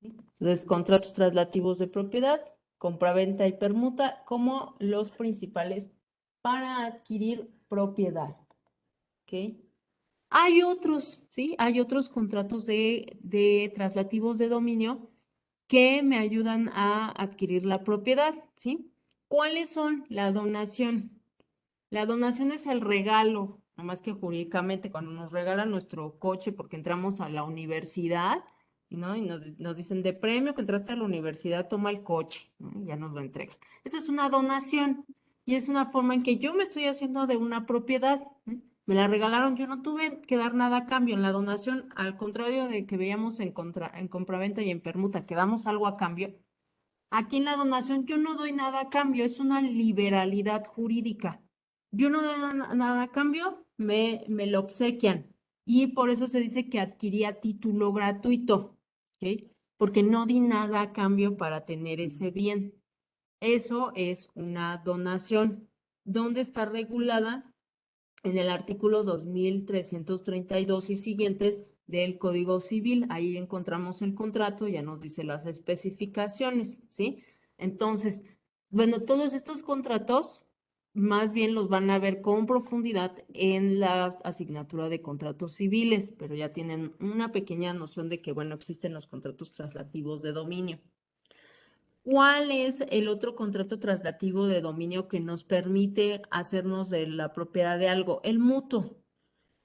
Entonces, contratos traslativos de propiedad, compraventa y permuta como los principales para adquirir propiedad. ¿Ok? Hay otros, ¿sí? Hay otros contratos de traslativos de dominio que me ayudan a adquirir la propiedad, ¿sí? ¿Cuáles son? La donación. La donación es el regalo, nada más que jurídicamente cuando nos regalan nuestro coche porque entramos a la universidad, ¿no? Y nos dicen de premio que entraste a la universidad, toma el coche, ¿no? Y ya nos lo entregan. Esa es una donación y es una forma en que yo me estoy haciendo de una propiedad. Me la regalaron, yo no tuve que dar nada a cambio. En la donación, al contrario de que veíamos en compraventa y en permuta, que damos algo a cambio, aquí en la donación yo no doy nada a cambio, es una liberalidad jurídica. Yo no doy nada a cambio, me lo obsequian. Y por eso se dice que adquiría título gratuito, ¿ok? Porque no di nada a cambio para tener ese bien. Eso es una donación. ¿Dónde está regulada? En el artículo 2332 y siguientes del Código Civil. Ahí encontramos el contrato, ya nos dice las especificaciones, ¿sí? Entonces, bueno, todos estos contratos más bien los van a ver con profundidad en la asignatura de contratos civiles, pero ya tienen una pequeña noción de que, bueno, existen los contratos traslativos de dominio. ¿Cuál es el otro contrato traslativo de dominio que nos permite hacernos de la propiedad de algo? El mutuo.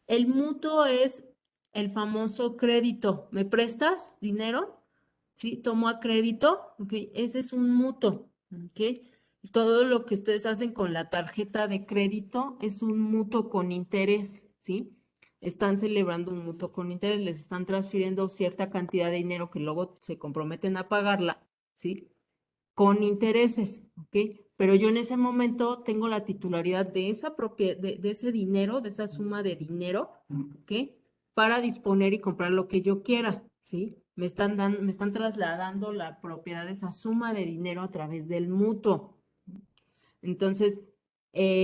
El mutuo es el famoso crédito. ¿Me prestas dinero? Sí, tomo a crédito. Ok, ese es un mutuo. Ok. Todo lo que ustedes hacen con la tarjeta de crédito es un mutuo con interés. ¿Sí? Están celebrando un mutuo con interés, les están transfiriendo cierta cantidad de dinero que luego se comprometen a pagarla. ¿Sí? Con intereses, ¿ok? Pero yo en ese momento tengo la titularidad de esa propiedad, de ese dinero, de esa suma de dinero, ¿ok? Para disponer y comprar lo que yo quiera, ¿sí? Me están trasladando la propiedad de esa suma de dinero a través del mutuo. Entonces,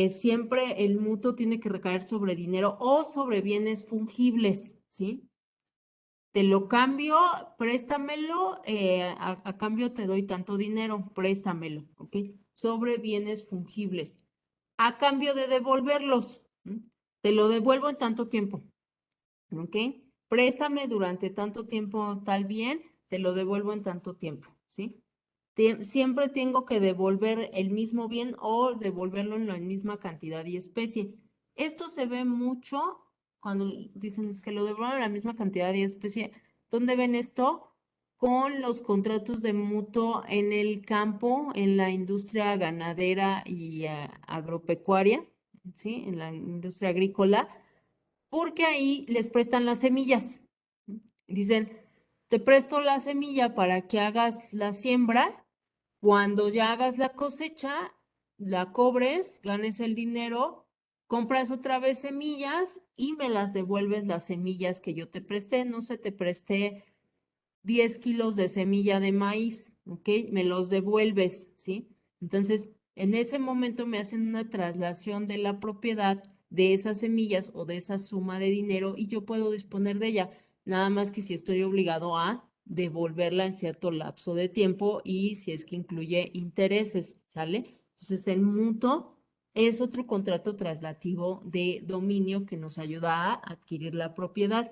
siempre el mutuo tiene que recaer sobre dinero o sobre bienes fungibles, ¿sí? Te lo cambio, préstamelo, a cambio te doy tanto dinero, préstamelo, ¿ok? Sobre bienes fungibles. A cambio de devolverlos, te lo devuelvo en tanto tiempo, ¿ok? Préstame durante tanto tiempo tal bien, te lo devuelvo en tanto tiempo, ¿sí? Siempre tengo que devolver el mismo bien o devolverlo en la misma cantidad y especie. Esto se ve mucho cuando dicen que lo devuelven en la misma cantidad y especie. ¿Dónde ven esto? Con los contratos de mutuo en el campo, en la industria ganadera y agropecuaria, ¿sí? En la industria agrícola, porque ahí les prestan las semillas. Dicen, te presto la semilla para que hagas la siembra. Cuando ya hagas la cosecha, la cobres, ganes el dinero, compras otra vez semillas y me las devuelves las semillas que yo te presté. No sé, te presté 10 kilos de semilla de maíz, ¿ok? Me los devuelves, ¿sí? Entonces, en ese momento me hacen una traslación de la propiedad de esas semillas o de esa suma de dinero y yo puedo disponer de ella. Nada más que si estoy obligado a devolverla en cierto lapso de tiempo y si es que incluye intereses, ¿sale? Entonces, el mutuo es otro contrato traslativo de dominio que nos ayuda a adquirir la propiedad.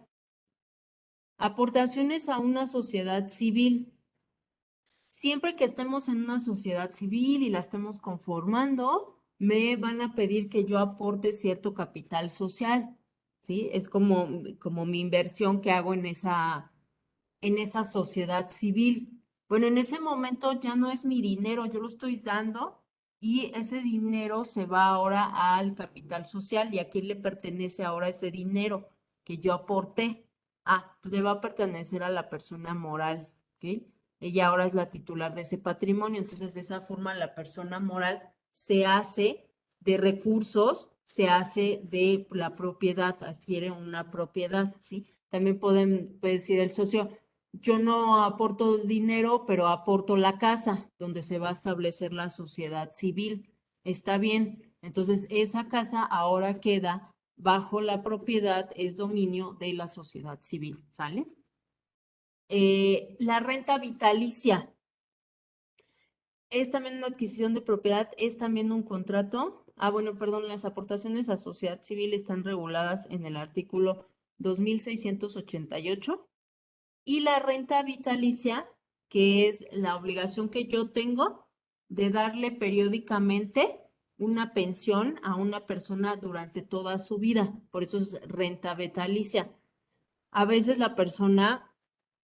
Aportaciones a una sociedad civil. Siempre que estemos en una sociedad civil y la estemos conformando, me van a pedir que yo aporte cierto capital social, ¿sí? Es como mi inversión que hago en esa sociedad civil. Bueno, en ese momento ya no es mi dinero, yo lo estoy dando y ese dinero se va ahora al capital social. ¿Y a quién le pertenece ahora ese dinero que yo aporté? Ah, pues le va a pertenecer a la persona moral, ¿ok? Ella ahora es la titular de ese patrimonio, entonces de esa forma la persona moral se hace de recursos, se hace de la propiedad, adquiere una propiedad, ¿sí? También puede decir el socio, yo no aporto dinero, pero aporto la casa donde se va a establecer la sociedad civil. Está bien. Entonces, esa casa ahora queda bajo la propiedad, es dominio de la sociedad civil. ¿Sale? La renta vitalicia es también una adquisición de propiedad, es también un contrato. Bueno, perdón, las aportaciones a sociedad civil están reguladas en el artículo 2688. Y la renta vitalicia, que es la obligación que yo tengo de darle periódicamente una pensión a una persona durante toda su vida. Por eso es renta vitalicia. A veces la persona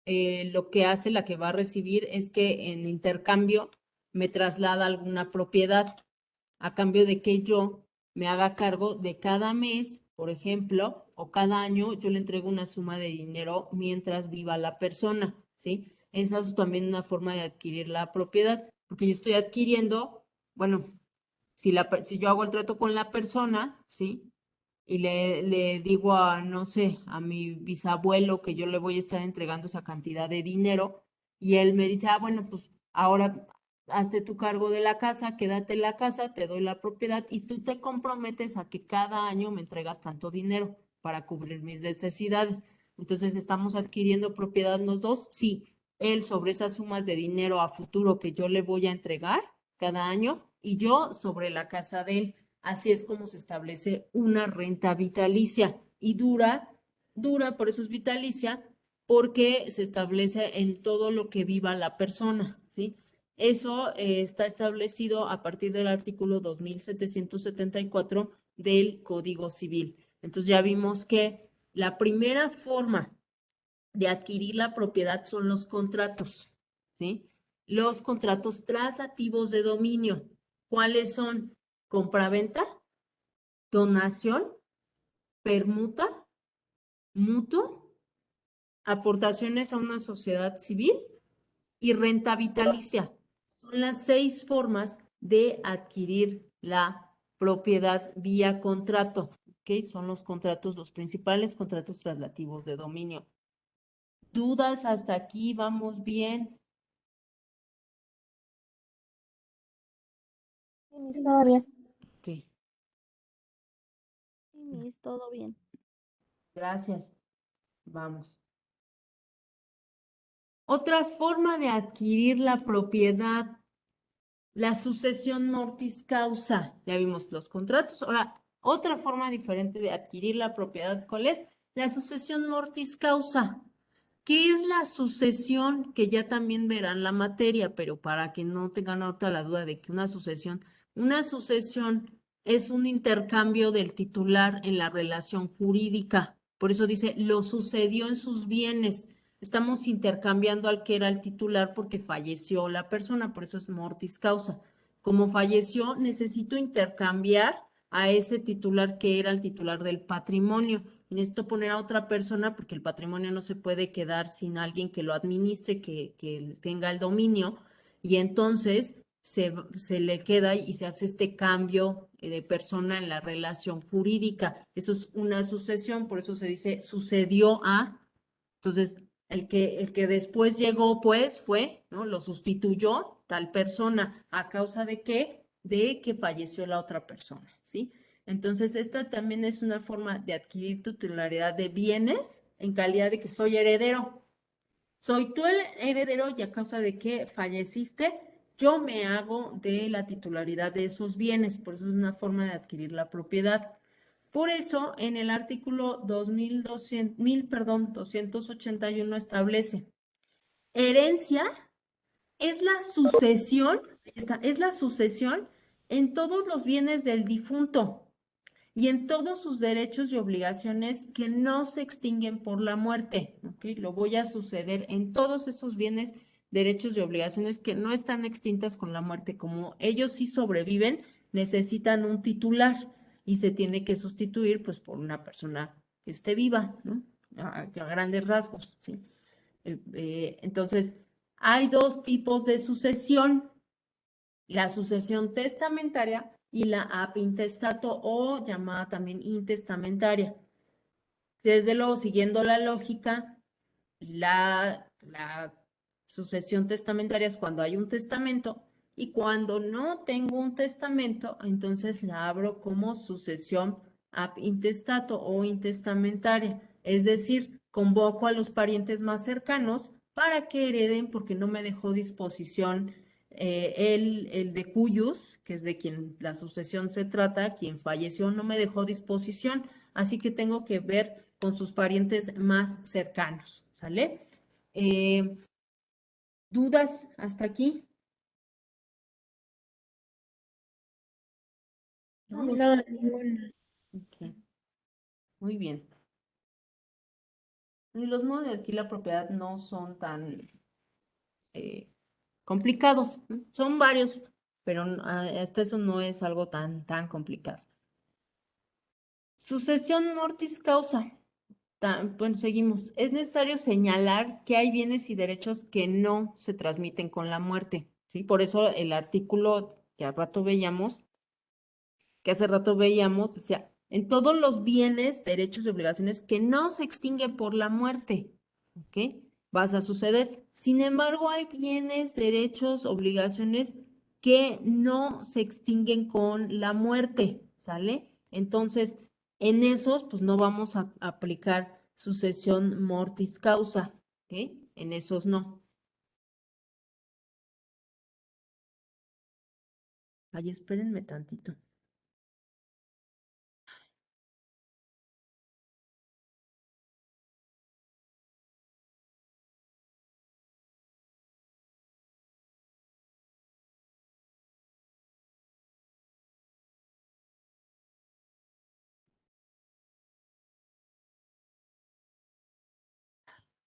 lo que hace, la que va a recibir, es que en intercambio me traslada alguna propiedad a cambio de que yo me haga cargo de cada mes, por ejemplo, o cada año, yo le entrego una suma de dinero mientras viva la persona, ¿sí? Esa es también una forma de adquirir la propiedad, porque yo estoy adquiriendo, bueno, si yo hago el trato con la persona, ¿sí? Y le digo a, no sé, a mi bisabuelo que yo le voy a estar entregando esa cantidad de dinero y él me dice, bueno, pues ahora hazte tu cargo de la casa, quédate en la casa, te doy la propiedad y tú te comprometes a que cada año me entregas tanto dinero para cubrir mis necesidades. Entonces, ¿estamos adquiriendo propiedad los dos? Sí, él sobre esas sumas de dinero a futuro que yo le voy a entregar cada año y yo sobre la casa de él. Así es como se establece una renta vitalicia y dura, por eso es vitalicia, porque se establece en todo lo que viva la persona, ¿sí? Eso está establecido a partir del artículo 2774 del Código Civil. Entonces ya vimos que la primera forma de adquirir la propiedad son los contratos, ¿sí? Los contratos traslativos de dominio. ¿Cuáles son? Compraventa, donación, permuta, mutuo, aportaciones a una sociedad civil y renta vitalicia. Son las 6 formas de adquirir la propiedad vía contrato. ¿Ok? Son los contratos, los principales contratos traslativos de dominio. ¿Dudas hasta aquí? ¿Vamos bien? Sí, Miss, todo bien. Ok, Sí, Miss, todo bien. gracias. Vamos. Otra forma de adquirir la propiedad, la sucesión mortis causa. Ya vimos los contratos. Ahora, otra forma diferente de adquirir la propiedad, ¿cuál es? La sucesión mortis causa. ¿Qué es la sucesión? Que ya también verán la materia, pero para que no tengan ahorita la duda de que una sucesión es un intercambio del titular en la relación jurídica. Por eso dice, lo sucedió en sus bienes. Estamos intercambiando al que era el titular porque falleció la persona, por eso es mortis causa. Como falleció, necesito intercambiar a ese titular que era el titular del patrimonio. Y necesito poner a otra persona porque el patrimonio no se puede quedar sin alguien que lo administre, que tenga el dominio. Y entonces se le queda y se hace este cambio de persona en la relación jurídica. Eso es una sucesión, por eso se dice sucedió a. Entonces, el que después llegó, pues, fue, ¿no? Lo sustituyó tal persona. ¿A causa de qué? De que falleció la otra persona, ¿sí? Entonces, esta también es una forma de adquirir titularidad de bienes en calidad de que soy heredero. Soy tú el heredero y a causa de que falleciste, yo me hago de la titularidad de esos bienes. Por eso es una forma de adquirir la propiedad. Por eso, en el artículo 281 establece, herencia es la sucesión, es la sucesión en todos los bienes del difunto y en todos sus derechos y obligaciones que no se extinguen por la muerte. ¿Ok? Lo voy a suceder en todos esos bienes, derechos y obligaciones que no están extintas con la muerte. Como ellos sí sobreviven, necesitan un titular y se tiene que sustituir pues por una persona que esté viva, ¿no? A grandes rasgos, ¿sí? Entonces, hay dos tipos de sucesión, la sucesión testamentaria y la ab intestato o llamada también intestamentaria. Desde luego, siguiendo la lógica, la sucesión testamentaria es cuando hay un testamento y cuando no tengo un testamento, entonces la abro como sucesión ab intestato o intestamentaria. Es decir, convoco a los parientes más cercanos para que hereden, porque no me dejó disposición el de cuyos, que es de quien la sucesión se trata, quien falleció, no me dejó disposición, así que tengo que ver con sus parientes más cercanos, ¿sale? Eh, ¿Dudas hasta aquí? ¿No? No, ninguna. Ok, muy bien. Y los modos de adquirir la propiedad no son tan eh, complicados, ¿no? Son varios, pero hasta eso no es algo tan complicado. Sucesión mortis causa. Bueno, seguimos. Es necesario señalar que hay bienes y derechos que no se transmiten con la muerte, ¿sí? Por eso el artículo que hace rato veíamos, decía, en todos los bienes, derechos y obligaciones que no se extinguen por la muerte, ¿ok? Vas a suceder. Sin embargo, hay bienes, derechos, obligaciones que no se extinguen con la muerte, ¿sale? Entonces, en esos, pues no vamos a aplicar sucesión mortis causa, ¿ok? En esos no. Ay, espérenme tantito.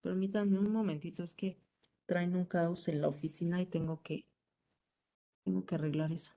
Permítanme un momentito, es que traen un caos en la oficina y tengo que arreglar eso.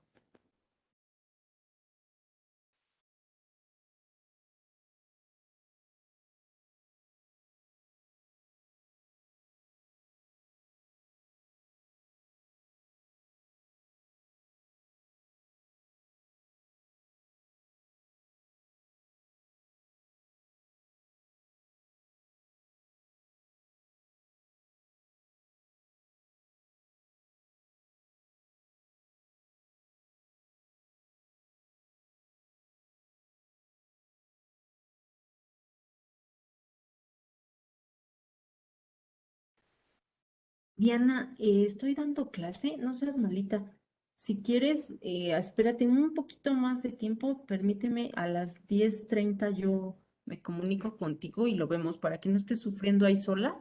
Diana, estoy dando clase, no seas malita. Si quieres, espérate un poquito más de tiempo, permíteme a las 10:30 yo me comunico contigo y lo vemos para que no estés sufriendo ahí sola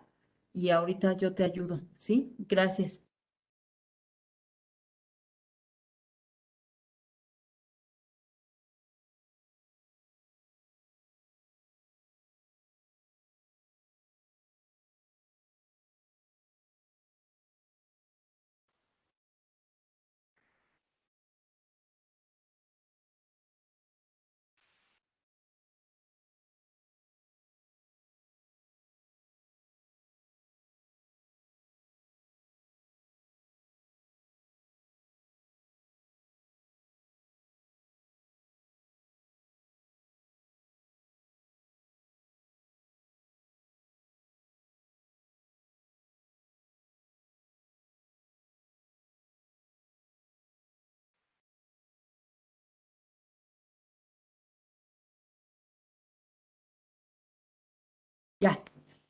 y ahorita yo te ayudo, ¿sí? Gracias. Ya.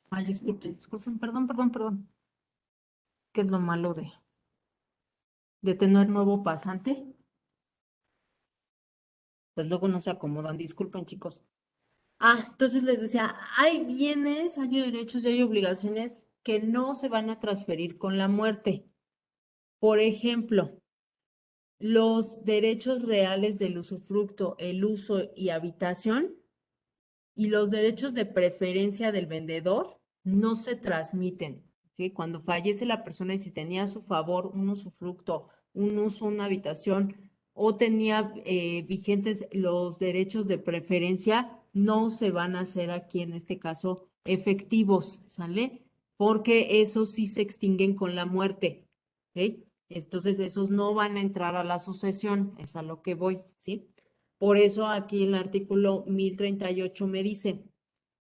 Ay, disculpen, perdón. ¿Qué es lo malo de tener nuevo pasante? Pues luego no se acomodan, disculpen, chicos. Entonces les decía, hay bienes, hay derechos y hay obligaciones que no se van a transferir con la muerte. Por ejemplo, los derechos reales del usufructo, el uso y habitación y los derechos de preferencia del vendedor no se transmiten. ¿Sí? Cuando fallece la persona y si tenía a su favor un usufructo, un uso, una habitación o tenía vigentes los derechos de preferencia, no se van a hacer aquí en este caso efectivos, ¿sale? Porque esos sí se extinguen con la muerte. ¿Ok? Entonces esos no van a entrar a la sucesión, es a lo que voy, ¿sí? Por eso aquí en el artículo 1038 me dice,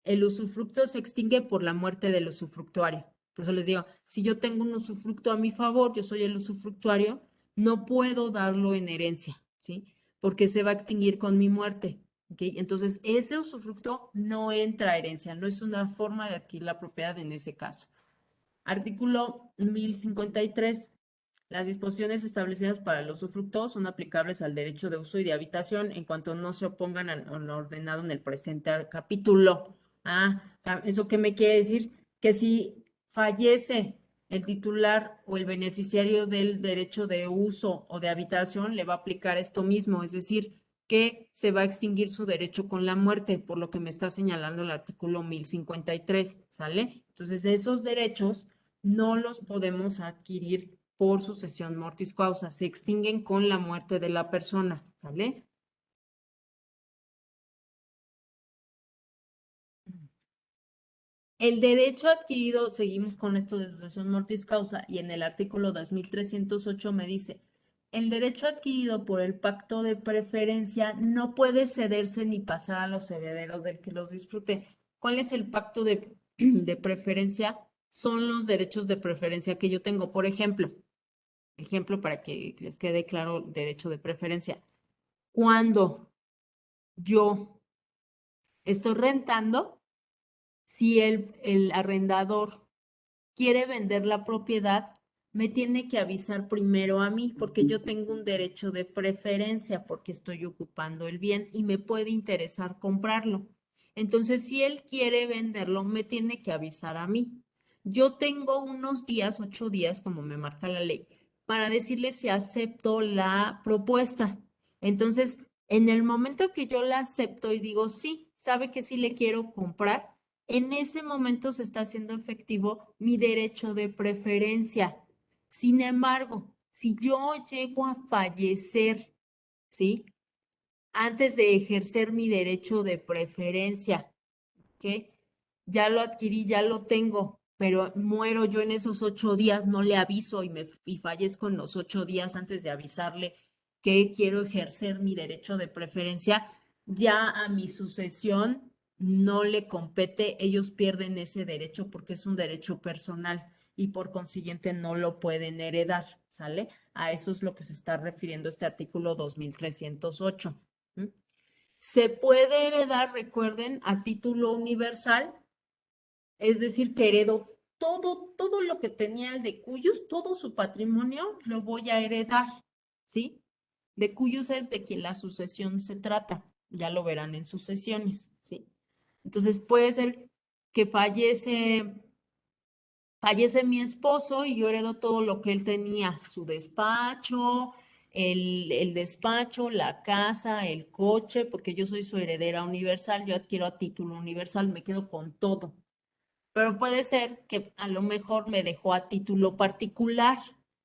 el usufructo se extingue por la muerte del usufructuario. Por eso les digo, si yo tengo un usufructo a mi favor, yo soy el usufructuario, no puedo darlo en herencia, ¿sí? Porque se va a extinguir con mi muerte, ¿ok? Entonces, ese usufructo no entra a herencia, no es una forma de adquirir la propiedad en ese caso. Artículo 1053. Las disposiciones establecidas para el usufructo son aplicables al derecho de uso y de habitación en cuanto no se opongan a lo ordenado en el presente capítulo. ¿Eso qué me quiere decir? Que si fallece el titular o el beneficiario del derecho de uso o de habitación, le va a aplicar esto mismo, es decir, que se va a extinguir su derecho con la muerte, por lo que me está señalando el artículo 1053, ¿sale? Entonces, esos derechos no los podemos adquirir por sucesión mortis causa, se extinguen con la muerte de la persona, ¿vale? El derecho adquirido, seguimos con esto de sucesión mortis causa, y en el artículo 2308 me dice, el derecho adquirido por el pacto de preferencia no puede cederse ni pasar a los herederos del que los disfrute. ¿Cuál es el pacto de preferencia? Son los derechos de preferencia que yo tengo. Por ejemplo, para que les quede claro el derecho de preferencia. Cuando yo estoy rentando, si el arrendador quiere vender la propiedad, me tiene que avisar primero a mí porque yo tengo un derecho de preferencia porque estoy ocupando el bien y me puede interesar comprarlo. Entonces, si él quiere venderlo, me tiene que avisar a mí. Yo tengo unos días, 8 días, como me marca la ley, para decirle si acepto la propuesta. Entonces, en el momento que yo la acepto y digo, sí, sabe que sí le quiero comprar, en ese momento se está haciendo efectivo mi derecho de preferencia. Sin embargo, si yo llego a fallecer, ¿sí? Antes de ejercer mi derecho de preferencia, ¿ok? Ya lo adquirí, ya lo tengo, pero muero yo en esos 8 días, no le aviso y fallezco en los 8 días antes de avisarle que quiero ejercer mi derecho de preferencia, ya a mi sucesión no le compete, ellos pierden ese derecho porque es un derecho personal y por consiguiente no lo pueden heredar, ¿sale? A eso es lo que se está refiriendo este artículo 2308. ¿M? Se puede heredar, recuerden, a título universal, es decir, que heredo todo lo que tenía el de cuyos, todo su patrimonio lo voy a heredar, ¿sí? De cuyos es de quien la sucesión se trata, ya lo verán en sucesiones, ¿sí? Entonces puede ser que fallece mi esposo y yo heredo todo lo que él tenía, su despacho, el despacho, la casa, el coche, porque yo soy su heredera universal, yo adquiero a título universal, me quedo con todo. Pero puede ser que a lo mejor me dejó a título particular,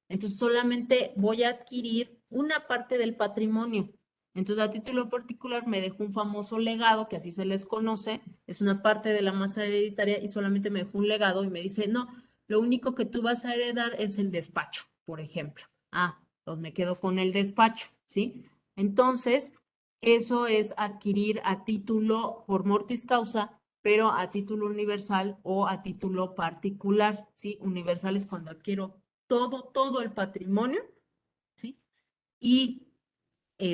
entonces solamente voy a adquirir una parte del patrimonio. Entonces a título particular me dejó un famoso legado, que así se les conoce, es una parte de la masa hereditaria y solamente me dejó un legado y me dice, no, lo único que tú vas a heredar es el despacho, por ejemplo. Pues me quedo con el despacho, ¿sí? Entonces, eso es adquirir a título por mortis causa, pero a título universal o a título particular, ¿sí? Universal es cuando adquiero todo el patrimonio, ¿sí? Y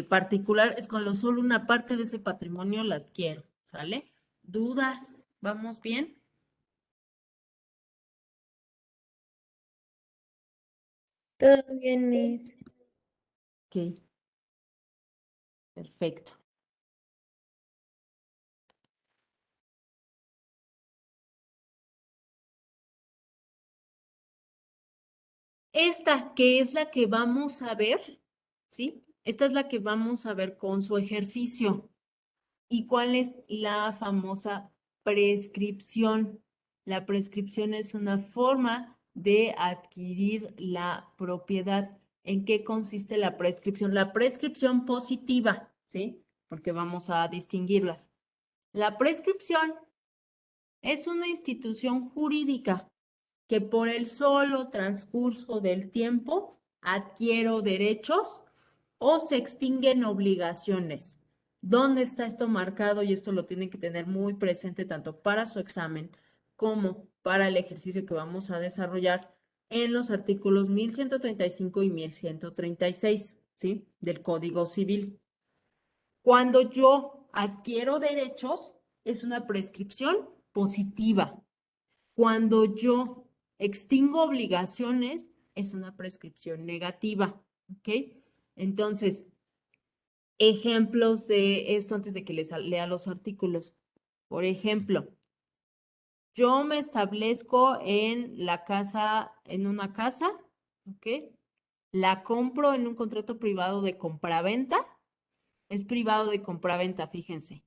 particular es cuando solo una parte de ese patrimonio la adquiero, ¿sale? ¿Dudas? ¿Vamos bien? Todo bien, Miss. Ok, perfecto. Esta, que es la que vamos a ver, ¿sí? Esta es la que vamos a ver con su ejercicio. ¿Y cuál es la famosa prescripción? La prescripción es una forma de adquirir la propiedad. ¿En qué consiste la prescripción? La prescripción positiva, ¿sí? Porque vamos a distinguirlas. La prescripción es una institución jurídica que por el solo transcurso del tiempo adquiero derechos o se extinguen obligaciones. ¿Dónde está esto marcado? Y esto lo tienen que tener muy presente tanto para su examen como para el ejercicio que vamos a desarrollar en los artículos 1135 y 1136, ¿sí? Del Código Civil. Cuando yo adquiero derechos, es una prescripción positiva. Cuando yo extingo obligaciones, es una prescripción negativa, ¿ok? Entonces, ejemplos de esto antes de que les lea los artículos. Por ejemplo, yo me establezco en la casa, en una casa, ¿ok? La compro en un contrato privado de compraventa. Es privado de compraventa, fíjense.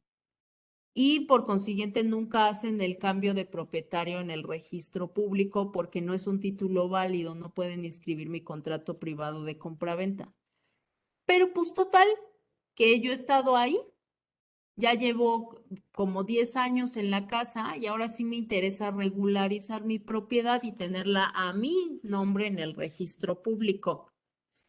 Y por consiguiente nunca hacen el cambio de propietario en el registro público porque no es un título válido, no pueden inscribir mi contrato privado de compraventa. Pero pues total, que yo he estado ahí, ya llevo como 10 años en la casa y ahora sí me interesa regularizar mi propiedad y tenerla a mi nombre en el registro público.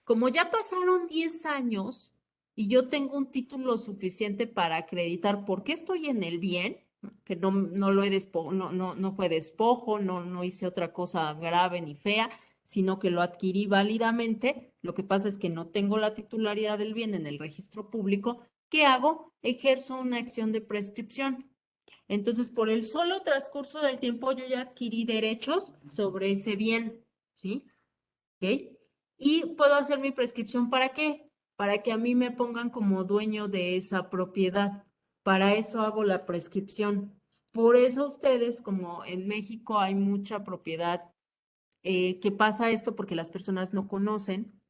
Como ya pasaron 10 años y yo tengo un título suficiente para acreditar por qué estoy en el bien, que no lo he no fue despojo, no hice otra cosa grave ni fea, sino que lo adquirí válidamente. Lo que pasa es que no tengo la titularidad del bien en el registro público. ¿Qué hago? Ejerzo una acción de prescripción. Entonces, por el solo transcurso del tiempo, yo ya adquirí derechos sobre ese bien, ¿sí? ¿Ok? Y puedo hacer mi prescripción ¿para qué? Para que a mí me pongan como dueño de esa propiedad. Para eso hago la prescripción. Por eso ustedes, como en México hay mucha propiedad, que pasa esto porque las personas no conocen,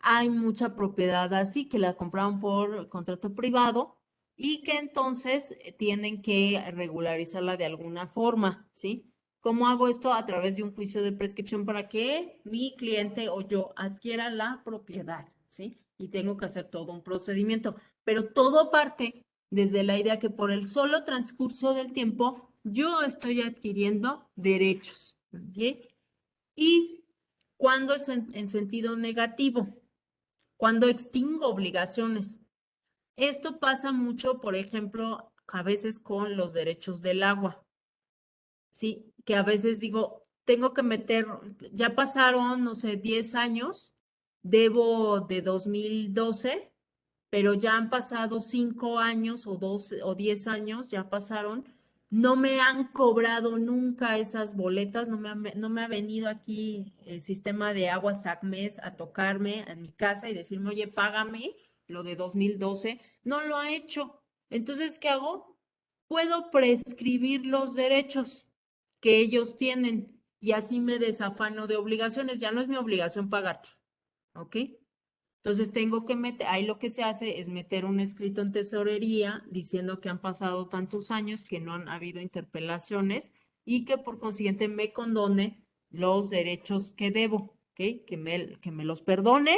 hay mucha propiedad así que la compraron por contrato privado y que entonces tienen que regularizarla de alguna forma, ¿sí? ¿Cómo hago esto? A través de un juicio de prescripción para que mi cliente o yo adquiera la propiedad, ¿sí? Y tengo que hacer todo un procedimiento, pero todo parte desde la idea que por el solo transcurso del tiempo yo estoy adquiriendo derechos, ¿ok? Y cuando es en sentido negativo, cuando extingo obligaciones. Esto pasa mucho, por ejemplo, a veces con los derechos del agua, ¿sí? Que a veces digo, tengo que meter, ya pasaron, no sé, 10 años, debo de 2012, pero ya han pasado 5 años o 12 o 10 años, ya pasaron, no me han cobrado nunca esas boletas, no me ha venido aquí el sistema de aguas SACMES a tocarme en mi casa y decirme, oye, págame lo de 2012, no lo ha hecho. Entonces, ¿qué hago? Puedo prescribir los derechos que ellos tienen y así me desafano de obligaciones, ya no es mi obligación pagarte, ¿ok? Entonces tengo que meter, ahí lo que se hace es meter un escrito en tesorería diciendo que han pasado tantos años, que no han habido interpelaciones y que por consiguiente me condone los derechos que debo, ¿ok? Que me los perdone,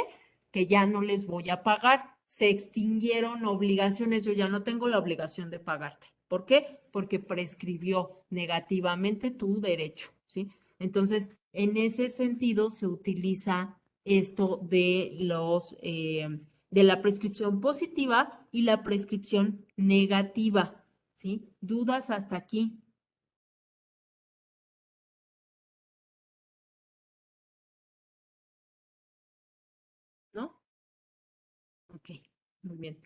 que ya no les voy a pagar. Se extinguieron obligaciones, yo ya no tengo la obligación de pagarte. ¿Por qué? Porque prescribió negativamente tu derecho, ¿sí? Entonces, en ese sentido se utiliza esto de de la prescripción positiva y la prescripción negativa, ¿sí? ¿Dudas hasta aquí? ¿No? Ok, muy bien.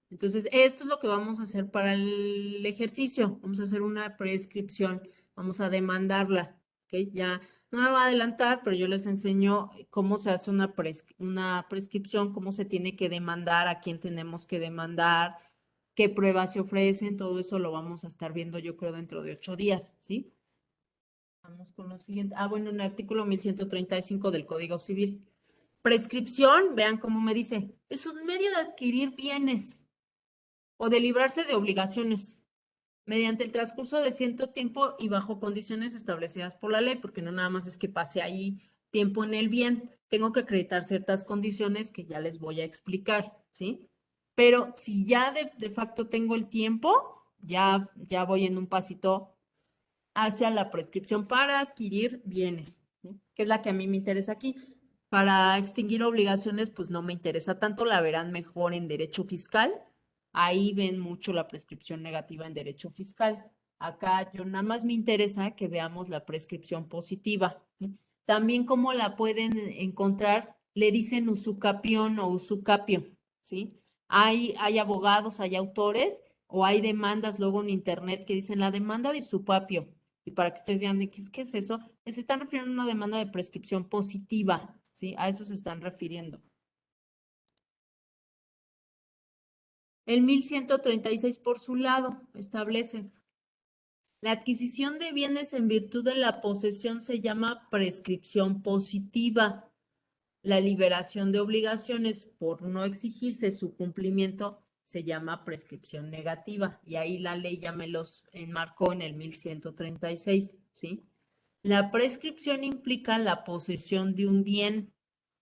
Entonces, esto es lo que vamos a hacer para el ejercicio. Vamos a hacer una prescripción, vamos a demandarla, ¿ok? Ya no me va a adelantar, pero yo les enseño cómo se hace una prescripción, cómo se tiene que demandar, a quién tenemos que demandar, qué pruebas se ofrecen, todo eso lo vamos a estar viendo yo creo dentro de 8 días, ¿sí? Vamos con lo siguiente. Ah, bueno, en el artículo 1135 del Código Civil. Prescripción, vean cómo me dice, es un medio de adquirir bienes o de librarse de obligaciones mediante el transcurso de cierto tiempo y bajo condiciones establecidas por la ley, porque no nada más es que pase ahí tiempo en el bien, tengo que acreditar ciertas condiciones que ya les voy a explicar, ¿sí? Pero si ya de facto tengo el tiempo, ya voy en un pasito hacia la prescripción para adquirir bienes, ¿sí? Que es la que a mí me interesa aquí. Para extinguir obligaciones, pues no me interesa tanto, la verán mejor en derecho fiscal. Ahí ven mucho la prescripción negativa en derecho fiscal. Acá yo nada más me interesa que veamos la prescripción positiva, ¿sí? También cómo la pueden encontrar, le dicen usucapión o usucapio, ¿sí? Hay abogados, hay autores o hay demandas luego en internet que dicen la demanda de usupapio Y para que ustedes digan, ¿qué es eso? Se están refiriendo a una demanda de prescripción positiva, ¿sí? A eso se están refiriendo. El 1136 por su lado establece: la adquisición de bienes en virtud de la posesión se llama prescripción positiva. La liberación de obligaciones por no exigirse su cumplimiento se llama prescripción negativa. Y ahí la ley ya me los enmarcó en el 1136, ¿sí? La prescripción implica la posesión de un bien,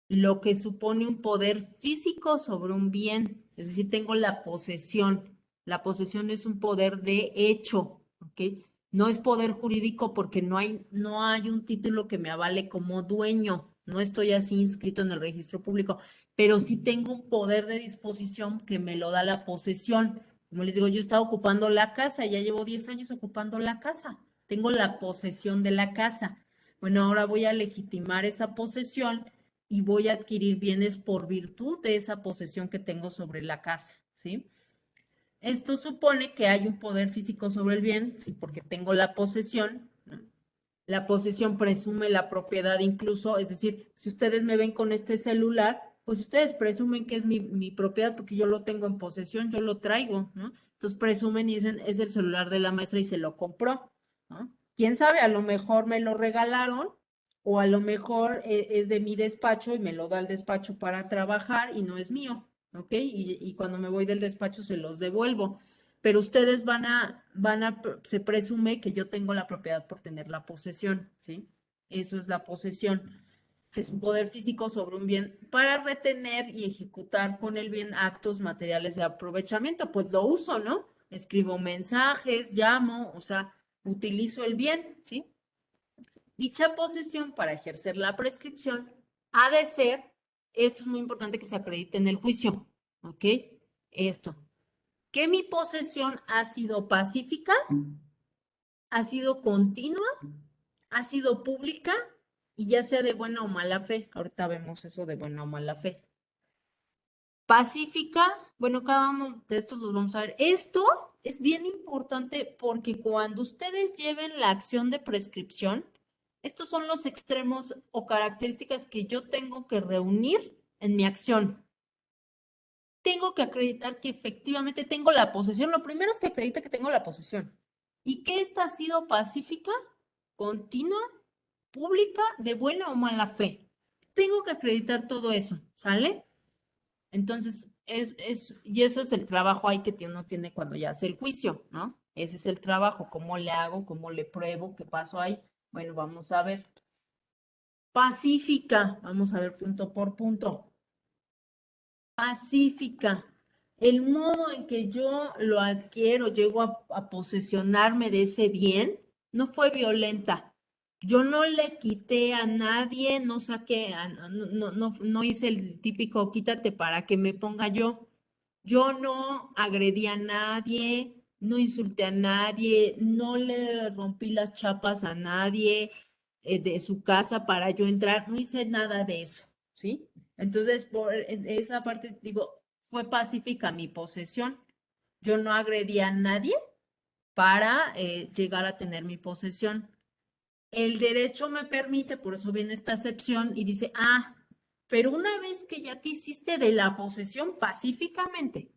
lo que supone un poder físico sobre un bien. Es decir, tengo la posesión. La posesión es un poder de hecho, ¿ok? No es poder jurídico porque no hay un título que me avale como dueño. No estoy así inscrito en el registro público, pero sí tengo un poder de disposición que me lo da la posesión. Como les digo, yo estaba ocupando la casa, ya llevo 10 años ocupando la casa. Tengo la posesión de la casa. Bueno, ahora voy a legitimar esa posesión y voy a adquirir bienes por virtud de esa posesión que tengo sobre la casa, ¿sí? Esto supone que hay un poder físico sobre el bien, sí, porque tengo la posesión, ¿no? La posesión presume la propiedad incluso, es decir, si ustedes me ven con este celular, pues ustedes presumen que es mi propiedad porque yo lo tengo en posesión, yo lo traigo, ¿no? Entonces presumen y dicen, es el celular de la maestra y se lo compró, ¿no? ¿Quién sabe? A lo mejor me lo regalaron o a lo mejor es de mi despacho y me lo da el despacho para trabajar y no es mío, ¿ok? Y cuando me voy del despacho se los devuelvo, pero ustedes se presume que yo tengo la propiedad por tener la posesión, ¿sí? Eso es la posesión. Es un poder físico sobre un bien para retener y ejecutar con el bien actos materiales de aprovechamiento. Pues lo uso, ¿no? Escribo mensajes, llamo, o sea, utilizo el bien, ¿sí? Dicha posesión para ejercer la prescripción ha de ser, esto es muy importante que se acredite en el juicio, ¿ok? Esto, que mi posesión ha sido pacífica, ha sido continua, ha sido pública y ya sea de buena o mala fe. Ahorita vemos eso de buena o mala fe. Pacífica, bueno, cada uno de estos los vamos a ver. Esto es bien importante porque cuando ustedes lleven la acción de prescripción, estos son los extremos o características que yo tengo que reunir en mi acción. Tengo que acreditar que efectivamente tengo la posesión. Lo primero es que acredite que tengo la posesión. Y que esta ha sido pacífica, continua, pública, de buena o mala fe. Tengo que acreditar todo eso, ¿sale? Entonces, y eso es el trabajo ahí que uno tiene cuando ya hace el juicio, ¿no? Ese es el trabajo. ¿Cómo le hago? ¿Cómo le pruebo? ¿Qué pasó ahí? Bueno, vamos a ver. Pacífica. Vamos a ver punto por punto. Pacífica. El modo en que yo lo adquiero, llego a posesionarme de ese bien, no fue violenta. Yo no le quité a nadie, no saqué, no hice el típico quítate para que me ponga yo. Yo no agredí a nadie, no insulté a nadie, no le rompí las chapas a nadie de su casa para yo entrar, no hice nada de eso, ¿sí? Entonces, por esa parte, digo, fue pacífica mi posesión. Yo no agredí a nadie para llegar a tener mi posesión. El derecho me permite, por eso viene esta excepción y dice, pero una vez que ya te hiciste de la posesión pacíficamente,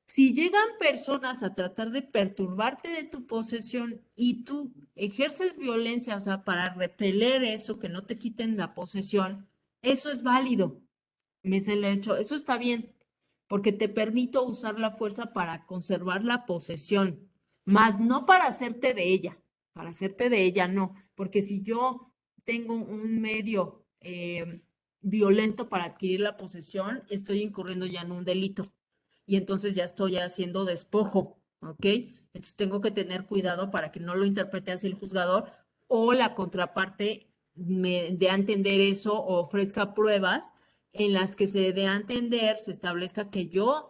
si llegan personas a tratar de perturbarte de tu posesión y tú ejerces violencia, o sea, para repeler eso, que no te quiten la posesión, eso es válido. Me dice el hecho, eso está bien, porque te permito usar la fuerza para conservar la posesión, más no para hacerte de ella, para hacerte de ella no, porque si yo tengo un medio violento para adquirir la posesión, estoy incurriendo ya en un delito y entonces ya estoy haciendo despojo, ¿ok? Entonces tengo que tener cuidado para que no lo interprete así el juzgador o la contraparte me dé a entender eso o ofrezca pruebas en las que se dé a entender, se establezca que yo,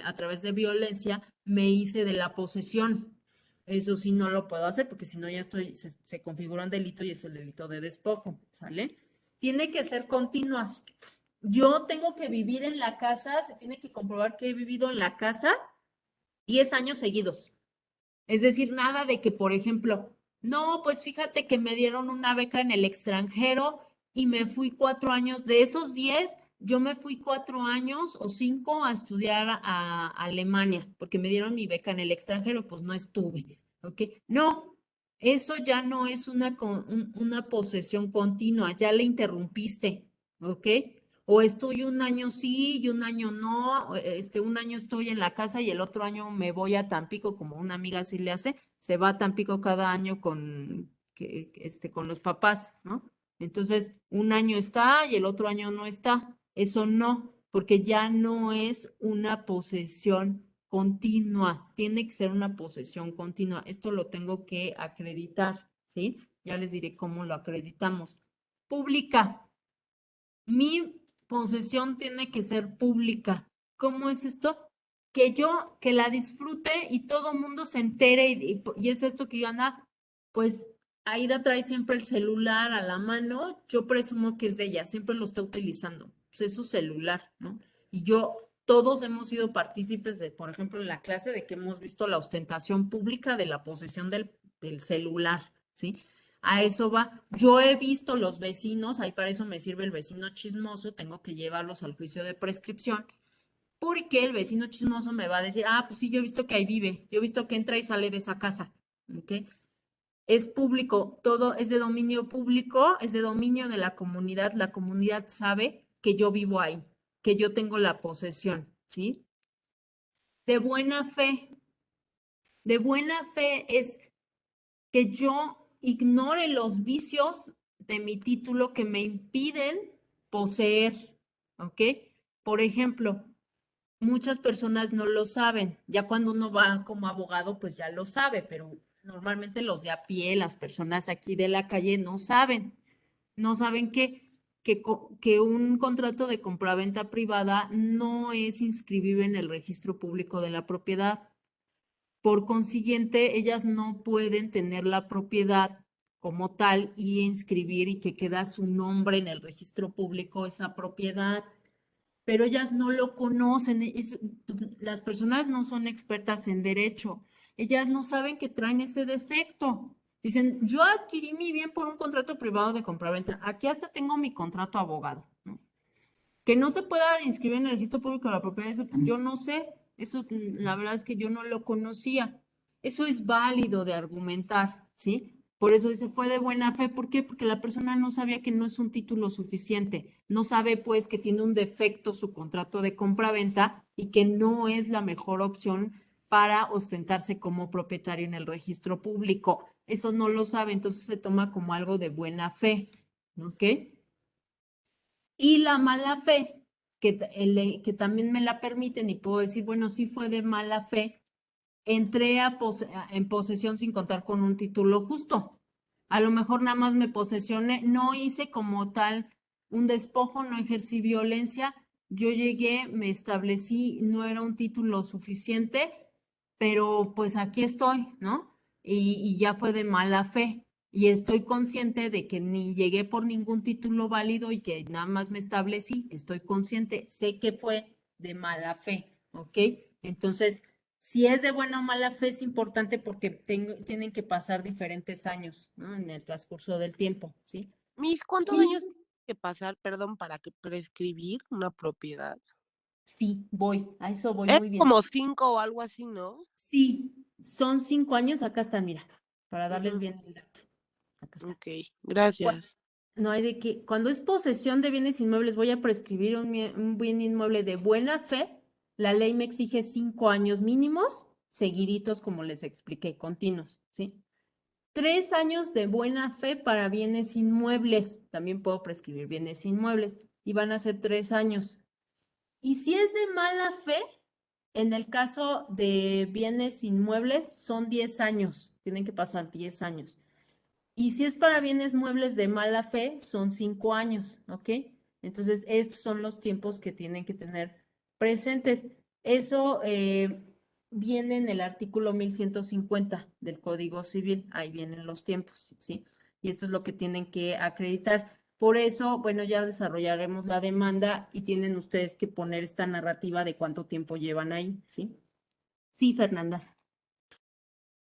a través de violencia, me hice de la posesión. Eso sí no lo puedo hacer porque si no ya se configura un delito y es el delito de despojo, ¿sale? Tiene que ser continuas. Yo tengo que vivir en la casa, se tiene que comprobar que he vivido en la casa 10 años seguidos. Es decir, nada de que, por ejemplo, No, pues fíjate que me dieron una beca en el extranjero y me fui 4 años. De esos 10, yo me fui 4 años o 5 a estudiar a Alemania, porque me dieron mi beca en el extranjero, pues no estuve, ¿ok? No, eso ya no es una posesión continua, ya le interrumpiste, ¿ok? O estoy un año sí y un año no, un año estoy en la casa y el otro año me voy a Tampico, como una amiga así le hace, se va a Tampico cada año con los papás, ¿no? Entonces, un año está y el otro año no está. Eso no, porque ya no es una posesión continua, tiene que ser una posesión continua. Esto lo tengo que acreditar, ¿sí? Ya les diré cómo lo acreditamos. Pública. Mi posesión tiene que ser pública. ¿Cómo es esto? Que la disfrute y todo el mundo se entere y es esto que yo anda, pues Aida trae siempre el celular a la mano, yo presumo que es de ella, siempre lo está utilizando, pues es su celular, ¿no? Y todos hemos sido partícipes de, por ejemplo, en la clase de que hemos visto la ostentación pública de la posesión del celular, ¿sí? A eso va. Yo he visto los vecinos, ahí para eso me sirve el vecino chismoso, tengo que llevarlos al juicio de prescripción, porque el vecino chismoso me va a decir, ah, pues sí, yo he visto que ahí vive, yo he visto que entra y sale de esa casa, ¿ok? Es público, todo es de dominio público, es de dominio de la comunidad sabe que yo vivo ahí, que yo tengo la posesión, ¿sí? De buena fe, de buena fe es que yo ignore los vicios de mi título que me impiden poseer, ¿ok? Por ejemplo, muchas personas no lo saben. Ya cuando uno va como abogado, pues ya lo sabe, pero normalmente los de a pie, las personas aquí de la calle no saben. No saben que un contrato de compraventa privada no es inscribible en el registro público de la propiedad. Por consiguiente, ellas no pueden tener la propiedad como tal y inscribir y que queda su nombre en el registro público esa propiedad, pero ellas no lo conocen. Las personas no son expertas en derecho. Ellas no saben que traen ese defecto. Dicen, yo adquirí mi bien por un contrato privado de compraventa. Aquí hasta tengo mi contrato abogado, ¿no? Que no se pueda inscribir en el registro público de la propiedad, eso yo no sé, eso la verdad es que yo no lo conocía. Eso es válido de argumentar, ¿sí? Por eso dice, fue de buena fe. ¿Por qué? Porque la persona no sabía que no es un título suficiente. No sabe, pues, que tiene un defecto su contrato de compraventa y que no es la mejor opción para ostentarse como propietario en el registro público. Eso no lo sabe, entonces se toma como algo de buena fe, ¿ok? Y la mala fe, que también me la permiten y puedo decir, bueno, sí fue de mala fe, entré en posesión sin contar con un título justo. A lo mejor nada más me posesioné, no hice como tal un despojo, no ejercí violencia. Yo llegué, me establecí, no era un título suficiente, pero pues aquí estoy, ¿no? Y ya fue de mala fe. Y estoy consciente de que ni llegué por ningún título válido y que nada más me establecí. Estoy consciente, sé que fue de mala fe, ¿ok? Entonces, si es de buena o mala fe, es importante porque tienen que pasar diferentes años, ¿no? En el transcurso del tiempo, ¿sí? Mis, ¿cuántos Y años tiene que pasar, perdón, para que prescribir una propiedad? sí, a eso voy Es muy bien. como 5 o algo así, ¿no? Sí, son 5 años, acá está, mira, para darles Ujú. bien el dato. Acá está. Ok, gracias. No hay de qué. Cuando es posesión de bienes inmuebles, voy a prescribir un bien inmueble de buena fe. La ley me exige 5 años mínimos, seguiditos, como les expliqué, continuos, ¿sí? 3 años de buena fe para bienes inmuebles. También puedo prescribir bienes inmuebles y van a ser 3 años. Y si es de mala fe, en el caso de bienes inmuebles, son 10 años. Tienen que pasar 10 años. Y si es para bienes muebles de mala fe, son 5 años, ¿ok? Entonces, estos son los tiempos que tienen que tener presentes. Eso viene en el artículo 1150 del Código Civil, ahí vienen los tiempos, ¿sí? Y esto es lo que tienen que acreditar. Por eso, bueno, ya desarrollaremos la demanda y tienen ustedes que poner esta narrativa de cuánto tiempo llevan ahí, ¿sí? Sí, Fernanda.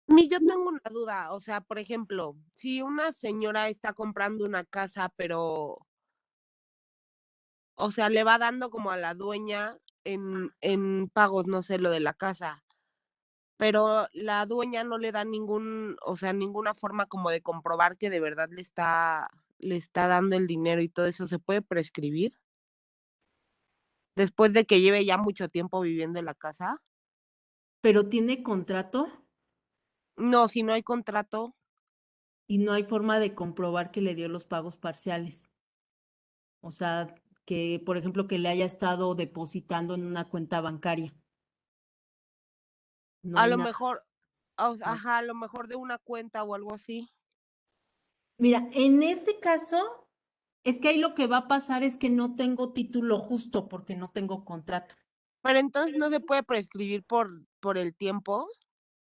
Yo tengo una duda, o sea, por ejemplo, si una señora está comprando una casa, pero, o sea, le va dando como a la dueña en pagos, no sé, lo de la casa, pero la dueña no le da o sea, ninguna forma como de comprobar que de verdad le está dando el dinero y todo eso, ¿se puede prescribir? Después de que lleve ya mucho tiempo viviendo en la casa. Pero tiene contrato No, si no hay contrato. y no hay forma de comprobar que le dio los pagos parciales. O sea, que, por ejemplo, que le haya estado depositando en una cuenta bancaria. No A hay lo nada. mejor, ajá, a lo mejor de una cuenta o algo así. Mira, en ese caso, es que ahí lo que va a pasar es que no tengo título justo porque no tengo contrato. Pero entonces no se puede prescribir por el tiempo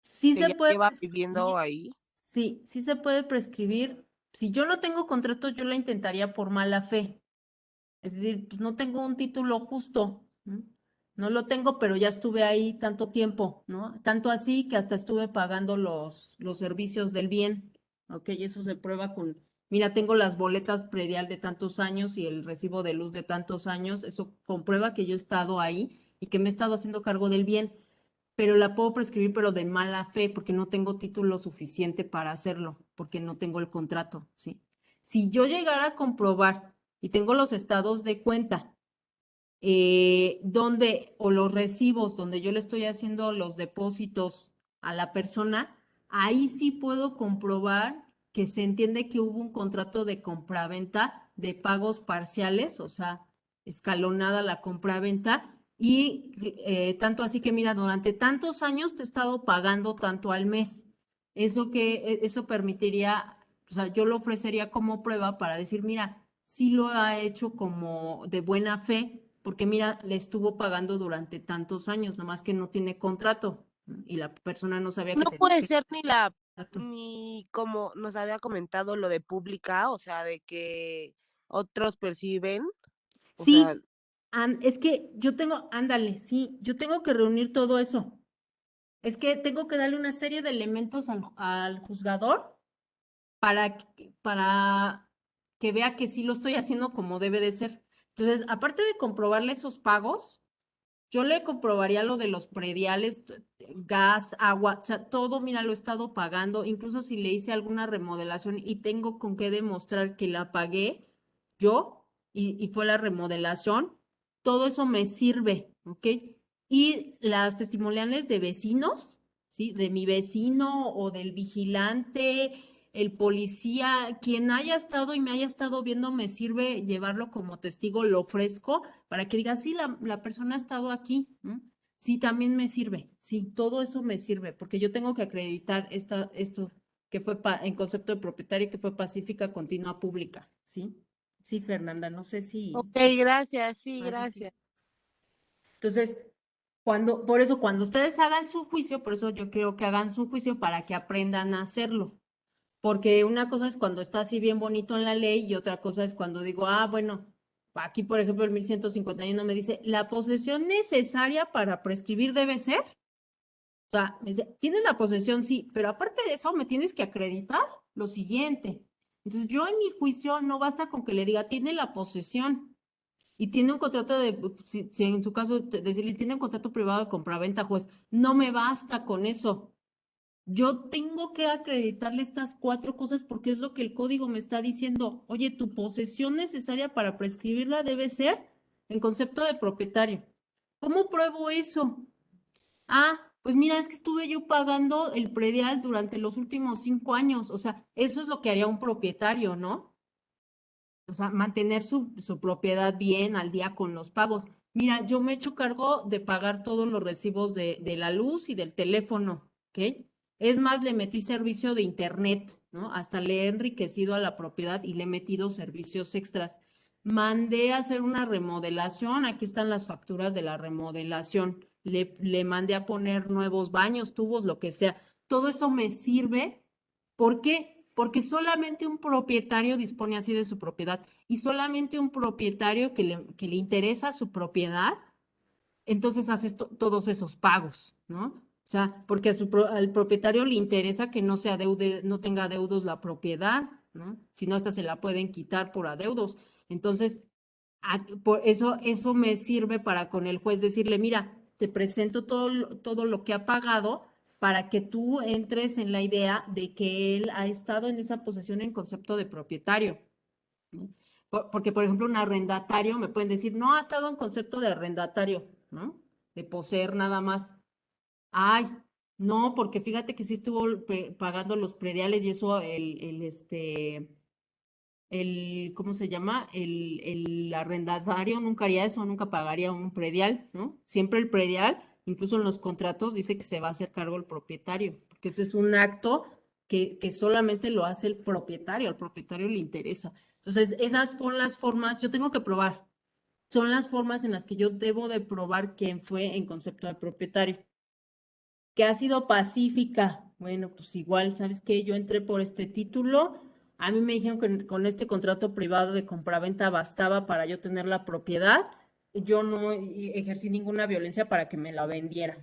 Sí que se ya puede lleva prescribir, viviendo ahí. sí se puede prescribir. Si yo no tengo contrato, yo la intentaría por mala fe. Es decir, pues no tengo un título justo, ¿no? No lo tengo, pero ya estuve ahí tanto tiempo, ¿no? Tanto así que hasta estuve pagando los servicios del bien, ¿ok? Y eso se prueba con, mira, tengo las boletas predial de tantos años y el recibo de luz de tantos años, eso comprueba que yo he estado ahí y que me he estado haciendo cargo del bien, pero la puedo prescribir, pero de mala fe, porque no tengo título suficiente para hacerlo, porque no tengo el contrato, ¿sí? Si yo llegara a comprobar y tengo los estados de cuenta, donde, o los recibos donde yo le estoy haciendo los depósitos a la persona, ahí sí puedo comprobar que se entiende que hubo un contrato de compraventa de pagos parciales, o sea, escalonada la compraventa, y tanto así que, mira, durante tantos años te he estado pagando tanto al mes. Eso permitiría, o sea, yo lo ofrecería como prueba para decir, mira, sí lo ha hecho como de buena fe, porque mira, le estuvo pagando durante tantos años, nomás que no tiene contrato, ¿no? Y la persona no sabía que No tenía puede que ser contrato. ni como nos había comentado lo de pública, o sea, de que otros perciben, o sea, Sí, es que yo tengo, ándale, sí, yo tengo que reunir todo eso. Es que tengo que darle una serie de elementos al juzgador para que vea que sí lo estoy haciendo como debe de ser. Entonces, aparte de comprobarle esos pagos, yo le comprobaría lo de los prediales, gas, agua, o sea, todo, mira, lo he estado pagando, incluso si le hice alguna remodelación y tengo con qué demostrar que la pagué yo y fue la remodelación, todo eso me sirve, ¿ok? Y las testimoniales de vecinos, ¿sí? De mi vecino o del vigilante, el policía, quien haya estado y me haya estado viendo, me sirve llevarlo como testigo, lo ofrezco para que diga, sí, la persona ha estado aquí, ¿no? Sí, también me sirve, sí, todo eso me sirve, porque yo tengo que acreditar esto que fue en concepto de propietario, que fue pacífica, continua, pública, ¿sí? Sí, Fernanda, no sé si... ok, gracias, sí, Ah, sí. gracias. Entonces, por eso, cuando ustedes hagan su juicio, por eso yo quiero que hagan su juicio para que aprendan a hacerlo. Porque una cosa es cuando está así bien bonito en la ley y otra cosa es cuando digo, ah, bueno, aquí por ejemplo el 1151 me dice, la posesión necesaria para prescribir debe ser. O sea, me dice, tienes la posesión, sí, pero aparte de eso me tienes que acreditar lo siguiente. Entonces yo en mi juicio no basta con que le diga, tiene la posesión y tiene un contrato de, si en su caso decirle, tiene un contrato privado de compraventa, juez, no me basta con eso. Yo tengo que acreditarle estas cuatro cosas porque es lo que el código me está diciendo. Oye, tu posesión necesaria para prescribirla debe ser en concepto de propietario. ¿Cómo pruebo eso? Ah, pues mira, es que estuve yo pagando el predial durante los últimos 5 años. O sea, eso es lo que haría un propietario, ¿no? O sea, mantener su propiedad bien al día con los pagos. Mira, yo me he hecho cargo de pagar todos los recibos de la luz y del teléfono, ¿ok? Es más, le metí servicio de internet, ¿no? Hasta le he enriquecido a la propiedad y le he metido servicios extras. Mandé a hacer una remodelación, aquí están las facturas de la remodelación. Le mandé a poner nuevos baños, tubos, lo que sea. Todo eso me sirve. ¿Por qué? Porque solamente un propietario dispone así de su propiedad y solamente un propietario que le interesa su propiedad, entonces haces todos esos pagos, ¿no? sea, porque al propietario le interesa que no se adeude, no tenga adeudos la propiedad, ¿no? Si no, hasta se la pueden quitar por adeudos. Entonces, por eso me sirve para con el juez decirle, mira, te presento todo lo que ha pagado para que tú entres en la idea de que él ha estado en esa posesión en concepto de propietario, ¿no? Porque, por ejemplo, un arrendatario me pueden decir, no, ha estado en concepto de arrendatario, ¿no? De poseer nada más. Ay, no, porque fíjate que sí estuvo pagando los prediales y eso ¿cómo se llama? El arrendatario nunca haría eso, nunca pagaría un predial, ¿no? Siempre el predial, incluso en los contratos, dice que se va a hacer cargo el propietario, porque eso es un acto que solamente lo hace el propietario, al propietario le interesa. Entonces, esas son las formas, yo tengo que probar, son las formas en las que yo debo de probar quién fue en concepto de propietario. Que ha sido pacífica. Bueno, pues igual, ¿sabes qué? Yo entré por este título. A mí me dijeron que con este contrato privado de compraventa bastaba para yo tener la propiedad. Yo no ejercí ninguna violencia para que me la vendiera.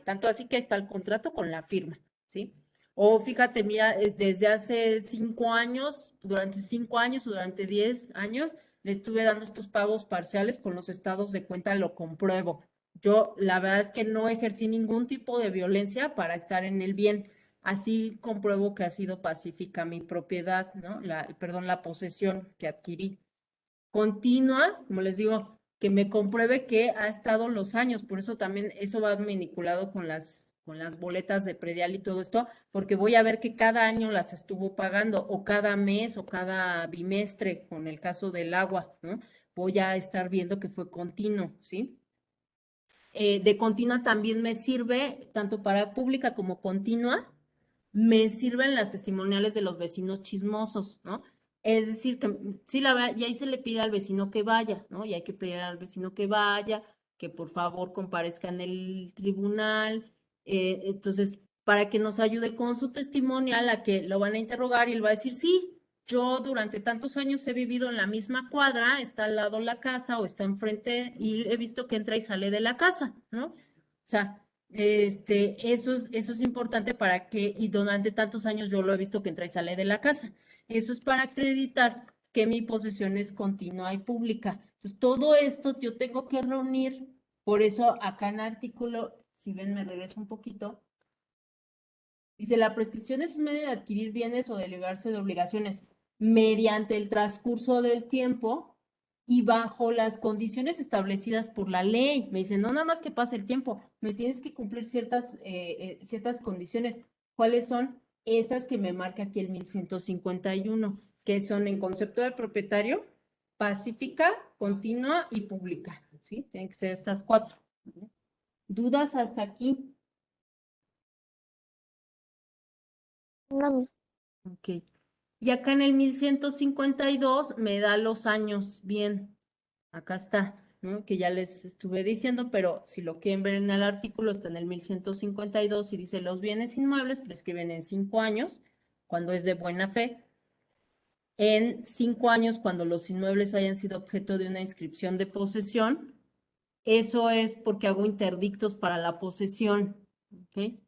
Tanto así que está el contrato con la firma, ¿sí? O fíjate, mira, desde hace 5 años, durante 5 años o durante 10 años, le estuve dando estos pagos parciales con los estados de cuenta, lo compruebo. Yo la verdad es que no ejercí ningún tipo de violencia para estar en el bien. Así compruebo que ha sido pacífica mi propiedad, ¿no? Perdón, la posesión que adquirí. Continua, como les digo, que me compruebe que ha estado los años. Por eso también eso va vinculado con las boletas de predial y todo esto, porque voy a ver que cada año las estuvo pagando, o cada mes, o cada bimestre, con el caso del agua, ¿no? Voy a estar viendo que fue continuo, ¿sí? De continua también me sirve, tanto para pública como continua, me sirven las testimoniales de los vecinos chismosos, ¿no? Es decir, que sí, la verdad, y ahí se le pide al vecino que vaya, ¿no? Y hay que pedir al vecino que vaya, que por favor comparezca en el tribunal. Entonces, para que nos ayude con su testimonial, a que lo van a interrogar y él va a decir, sí, yo durante tantos años he vivido en la misma cuadra, está al lado la casa o está enfrente y he visto que entra y sale de la casa, ¿no? O sea, eso es importante para que, y durante tantos años yo lo he visto que entra y sale de la casa. Eso es para acreditar que mi posesión es continua y pública. Entonces, todo esto yo tengo que reunir, por eso acá en artículo, si ven, me regreso un poquito, dice, la prescripción es un medio de adquirir bienes o de librarse de obligaciones mediante el transcurso del tiempo y bajo las condiciones establecidas por la ley. Me dice, no nada más que pase el tiempo, me tienes que cumplir ciertas condiciones. ¿Cuáles son? Estas que me marca aquí el 1151, que son en concepto de propietario, pacífica, continua y pública, ¿sí? Tienen que ser estas 4. ¿Dudas hasta aquí? No, mis. Ok. Y acá en el 1152 me da los años bien. Acá está, ¿no? Que ya les estuve diciendo, pero si lo quieren ver en el artículo, está en el 1152 y dice los bienes inmuebles prescriben en 5 años, cuando es de buena fe. En 5 años, cuando los inmuebles hayan sido objeto de una inscripción de posesión. Eso es porque hago interdictos para la posesión. ¿Ok?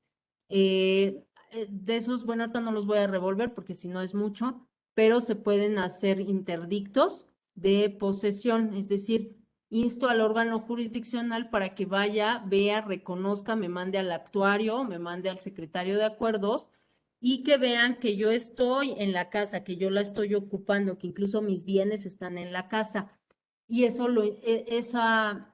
De esos, bueno, ahorita no los voy a revolver porque si no es mucho, pero se pueden hacer interdictos de posesión, es decir, insto al órgano jurisdiccional para que vaya, vea, reconozca, me mande al actuario, me mande al secretario de acuerdos y que vean que yo estoy en la casa, que yo la estoy ocupando, que incluso mis bienes están en la casa. Y eso esa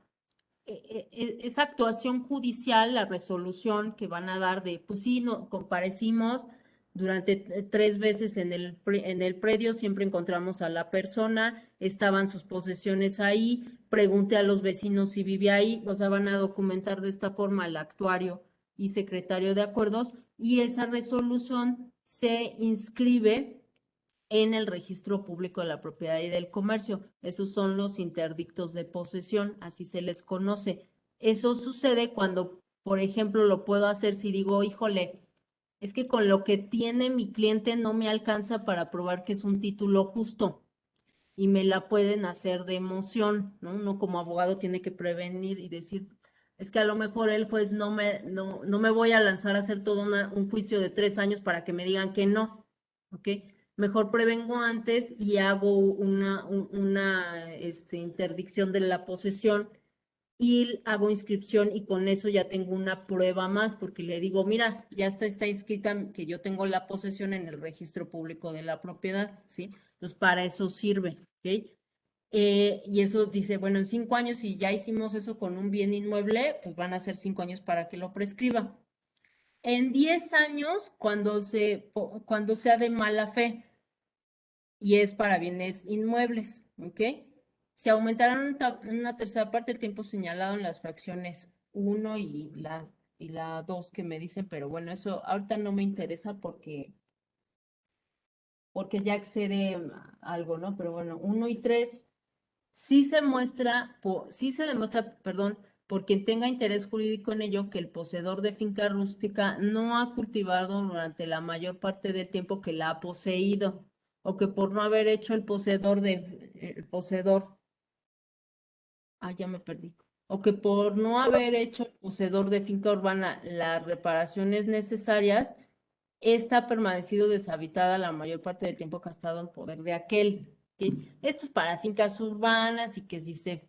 actuación judicial, la resolución que van a dar de, pues sí, no, comparecimos durante 3 veces en el predio, siempre encontramos a la persona, estaban sus posesiones ahí, pregunté a los vecinos si vivía ahí, o sea, van a documentar de esta forma el actuario y secretario de acuerdos, y esa resolución se inscribe en el registro público de la propiedad y del comercio. Esos son los interdictos de posesión, así se les conoce. Eso sucede cuando, por ejemplo, lo puedo hacer si digo, híjole, es que con lo que tiene mi cliente no me alcanza para probar que es un título justo y me la pueden hacer de emoción, ¿no? Uno como abogado tiene que prevenir y decir, es que a lo mejor el juez no me voy a lanzar a hacer todo un juicio de 3 años para que me digan que no, ¿ok? Mejor prevengo antes y hago una interdicción de la posesión y hago inscripción y con eso ya tengo una prueba más porque le digo, mira, ya está inscrita que yo tengo la posesión en el registro público de la propiedad, ¿sí? Entonces, para eso sirve, ¿ok? Y eso dice, bueno, en 5 años, si ya hicimos eso con un bien inmueble, pues van a ser 5 años para que lo prescriba. En 10 años, cuando sea de mala fe y es para bienes inmuebles, ¿ok? Se aumentará una tercera parte del tiempo señalado en las fracciones 1 y la 2 que me dicen, pero bueno, eso ahorita no me interesa porque ya excede algo, ¿no? Pero bueno, 1 y 3 sí se demuestra, perdón, por quien tenga interés jurídico en ello, que el poseedor de finca rústica no ha cultivado durante la mayor parte del tiempo que la ha poseído, o que por no haber hecho ya me perdí, o que por no haber hecho el poseedor de finca urbana las reparaciones necesarias, esta ha permanecido deshabitada la mayor parte del tiempo que ha estado en poder de aquel. ¿Sí? Esto es para fincas urbanas y que si se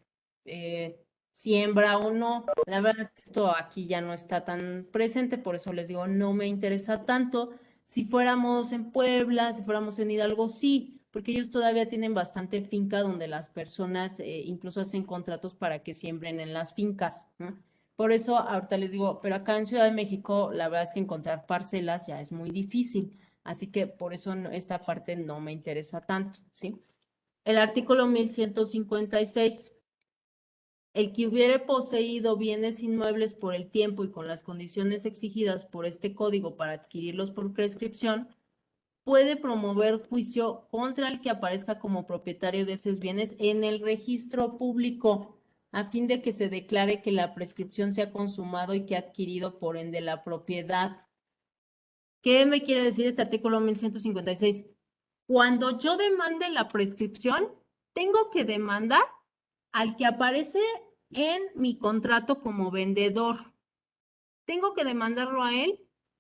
siembra o no. La verdad es que esto aquí ya no está tan presente, por eso les digo, no me interesa tanto. Si fuéramos en Puebla, si fuéramos en Hidalgo, sí, porque ellos todavía tienen bastante finca donde las personas incluso hacen contratos para que siembren en las fincas, ¿no? Por eso ahorita les digo, pero acá en Ciudad de México la verdad es que encontrar parcelas ya es muy difícil, así que por eso esta parte no me interesa tanto, ¿sí? El artículo 1156. El que hubiere poseído bienes inmuebles por el tiempo y con las condiciones exigidas por este código para adquirirlos por prescripción, puede promover juicio contra el que aparezca como propietario de esos bienes en el registro público, a fin de que se declare que la prescripción se ha consumado y que ha adquirido por ende la propiedad. ¿Qué me quiere decir este artículo 1156? Cuando yo demande la prescripción, tengo que demandar al que aparece en mi contrato como vendedor. Tengo que demandarlo a él.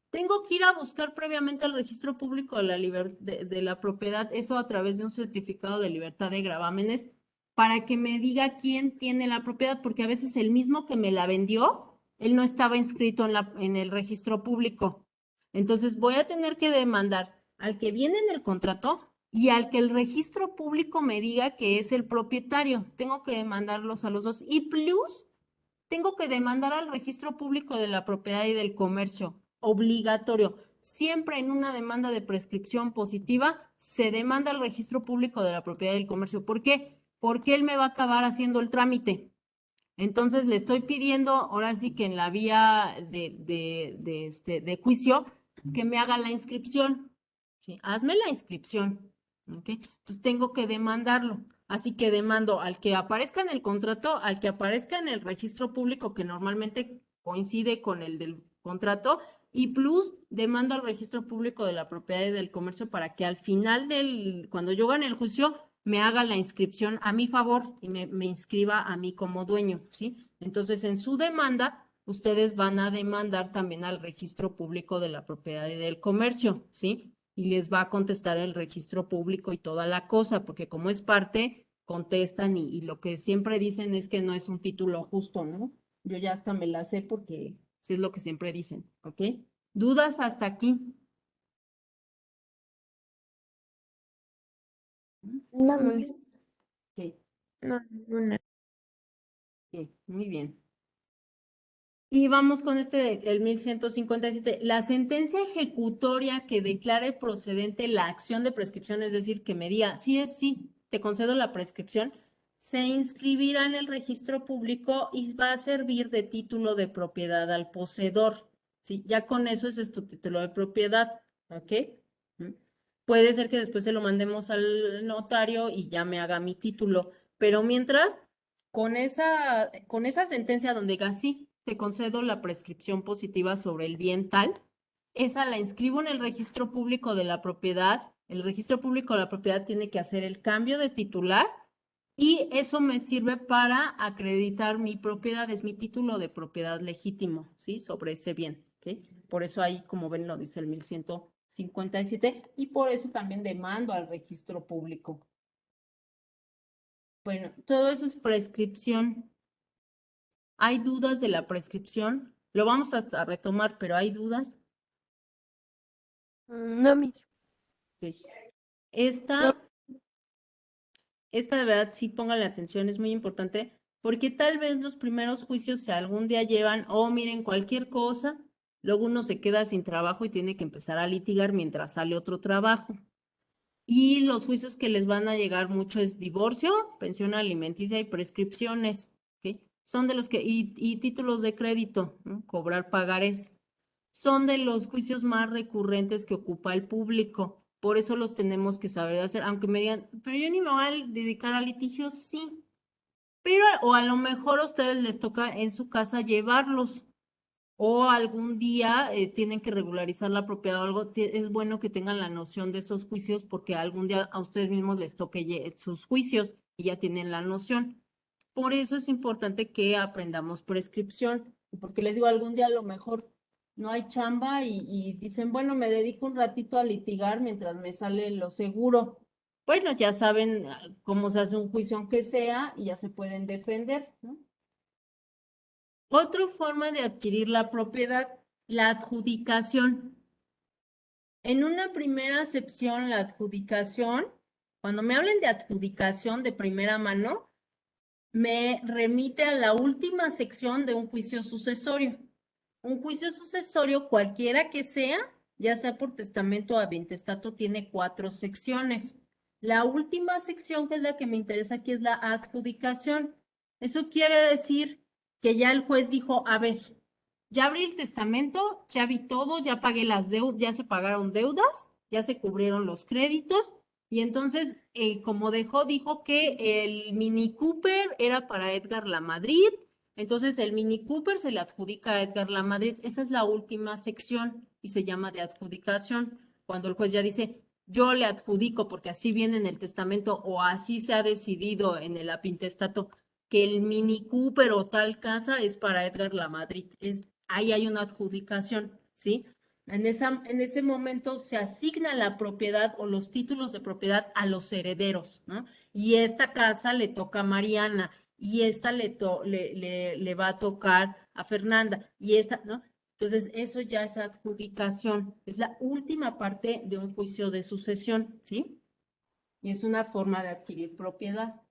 Tengo que ir a buscar previamente al registro público de la propiedad, eso a través de un certificado de libertad de gravámenes, para que me diga quién tiene la propiedad, porque a veces el mismo que me la vendió, él no estaba inscrito en el registro público. Entonces voy a tener que demandar al que viene en el contrato y al que el registro público me diga que es el propietario. Tengo que demandarlos a los dos. Y plus, tengo que demandar al registro público de la propiedad y del comercio. Obligatorio. Siempre en una demanda de prescripción positiva se demanda al registro público de la propiedad y del comercio. ¿Por qué? Porque él me va a acabar haciendo el trámite. Entonces le estoy pidiendo, ahora sí que en la vía de juicio, que me haga la inscripción. ¿Sí? Hazme la inscripción. ¿Ok? Entonces tengo que demandarlo. Así que demando al que aparezca en el contrato, al que aparezca en el registro público, que normalmente coincide con el del contrato, y plus demando al registro público de la propiedad y del comercio para que al final cuando yo gane el juicio, me haga la inscripción a mi favor y me inscriba a mí como dueño, ¿sí? Entonces, en su demanda, ustedes van a demandar también al registro público de la propiedad y del comercio, ¿sí? Y les va a contestar el registro público y toda la cosa, porque como es parte, contestan y lo que siempre dicen es que no es un título justo, ¿no? Yo ya hasta me la sé porque sí es lo que siempre dicen, ¿ok? ¿Dudas hasta aquí? No, Muy, Ok, no, ninguna. ok, muy bien. Y vamos con el 1157. La sentencia ejecutoria que declare procedente la acción de prescripción, es decir, que me diga, sí, te concedo la prescripción, se inscribirá en el registro público y va a servir de título de propiedad al poseedor. ¿Sí? Ya con eso ese es tu título de propiedad. ¿Ok? ¿Mm? Puede ser que después se lo mandemos al notario y ya me haga mi título, pero mientras con esa sentencia donde diga, sí, te concedo la prescripción positiva sobre el bien tal, esa la inscribo en el registro público de la propiedad. El registro público de la propiedad tiene que hacer el cambio de titular Y eso me sirve para acreditar mi propiedad, es mi título de propiedad legítimo, ¿sí? Sobre ese bien, ¿ok? Por eso ahí, como ven, lo dice el 1157 y por eso también demando al registro público. Bueno, todo eso es prescripción. ¿Hay dudas de la prescripción? Lo vamos a retomar, pero ¿hay dudas? No, mis. Ok. Esta de verdad sí pónganle atención, es muy importante, porque tal vez los primeros juicios si algún día llevan, miren, cualquier cosa, luego uno se queda sin trabajo y tiene que empezar a litigar mientras sale otro trabajo. Y los juicios que les van a llegar mucho es divorcio, pensión alimenticia y prescripciones, ¿ok? Son de los que, y títulos de crédito, ¿no? Cobrar pagarés. Son de los juicios más recurrentes que ocupa el público. Por eso los tenemos que saber hacer, aunque me digan, pero yo ni me voy a dedicar a litigios, sí. Pero, o a lo mejor a ustedes les toca en su casa llevarlos. O algún día tienen que regularizar la propiedad o algo, es bueno que tengan la noción de esos juicios porque algún día a ustedes mismos les toque sus juicios y ya tienen la noción. Por eso es importante que aprendamos prescripción, porque les digo, algún día a lo mejor no hay chamba y dicen, bueno, me dedico un ratito a litigar mientras me sale lo seguro. Bueno, ya saben cómo se hace un juicio aunque sea y ya se pueden defender, ¿no? Otra forma de adquirir la propiedad, la adjudicación. En una primera acepción, la adjudicación, cuando me hablen de adjudicación de primera mano, me remite a la última sección de un juicio sucesorio. Un juicio sucesorio, cualquiera que sea, ya sea por testamento o adintestato, tiene 4 secciones. La última sección, que es la que me interesa aquí, es la adjudicación. Eso quiere decir que ya el juez dijo, a ver, ya abrí el testamento, ya vi todo, ya pagué las deudas, ya se pagaron deudas, ya se cubrieron los créditos, y entonces, como dijo que el Mini Cooper era para Edgar Lamadrid, entonces el Mini Cooper se le adjudica a Edgar Lamadrid. Esa es la última sección y se llama de adjudicación. Cuando el juez ya dice, yo le adjudico, porque así viene en el testamento o así se ha decidido en el apintestato, que el Mini Cooper o tal casa es para Edgar Lamadrid. Ahí hay una adjudicación, ¿sí? En ese momento se asigna la propiedad o los títulos de propiedad a los herederos, ¿no? Y esta casa le toca a Mariana y esta le va a tocar a Fernanda y esta, ¿no? Entonces, eso ya es adjudicación, es la última parte de un juicio de sucesión, ¿sí? Y es una forma de adquirir propiedad.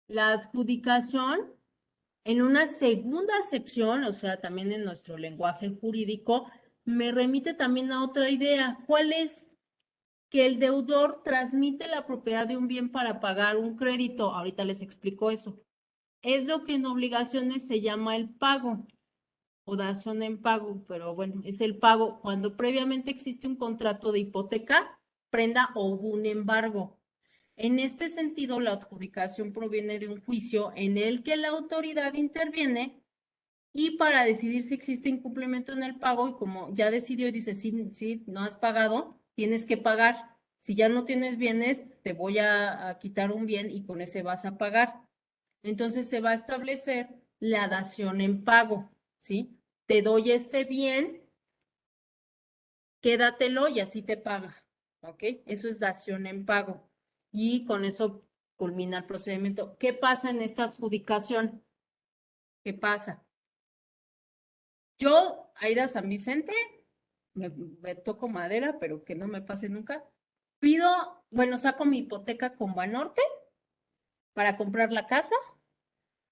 La adjudicación, en una segunda acepción, o sea, también en nuestro lenguaje jurídico, me remite también a otra idea. ¿Cuál es? Que el deudor transmite la propiedad de un bien para pagar un crédito. Ahorita les explico eso. Es lo que en obligaciones se llama el pago o dación en pago, pero bueno, es el pago cuando previamente existe un contrato de hipoteca, prenda o un embargo. En este sentido, la adjudicación proviene de un juicio en el que la autoridad interviene y para decidir si existe incumplimiento en el pago y como ya decidió y dice, sí, no has pagado, tienes que pagar. Si ya no tienes bienes, te voy a quitar un bien y con ese vas a pagar. Entonces se va a establecer la dación en pago, ¿sí? Te doy este bien, quédatelo y así te paga, ¿ok? Eso es dación en pago. Y con eso culmina el procedimiento. ¿Qué pasa en esta adjudicación? ¿Qué pasa? Yo, Aida San Vicente, me toco madera, pero que no me pase nunca. Saco mi hipoteca con Banorte para comprar la casa,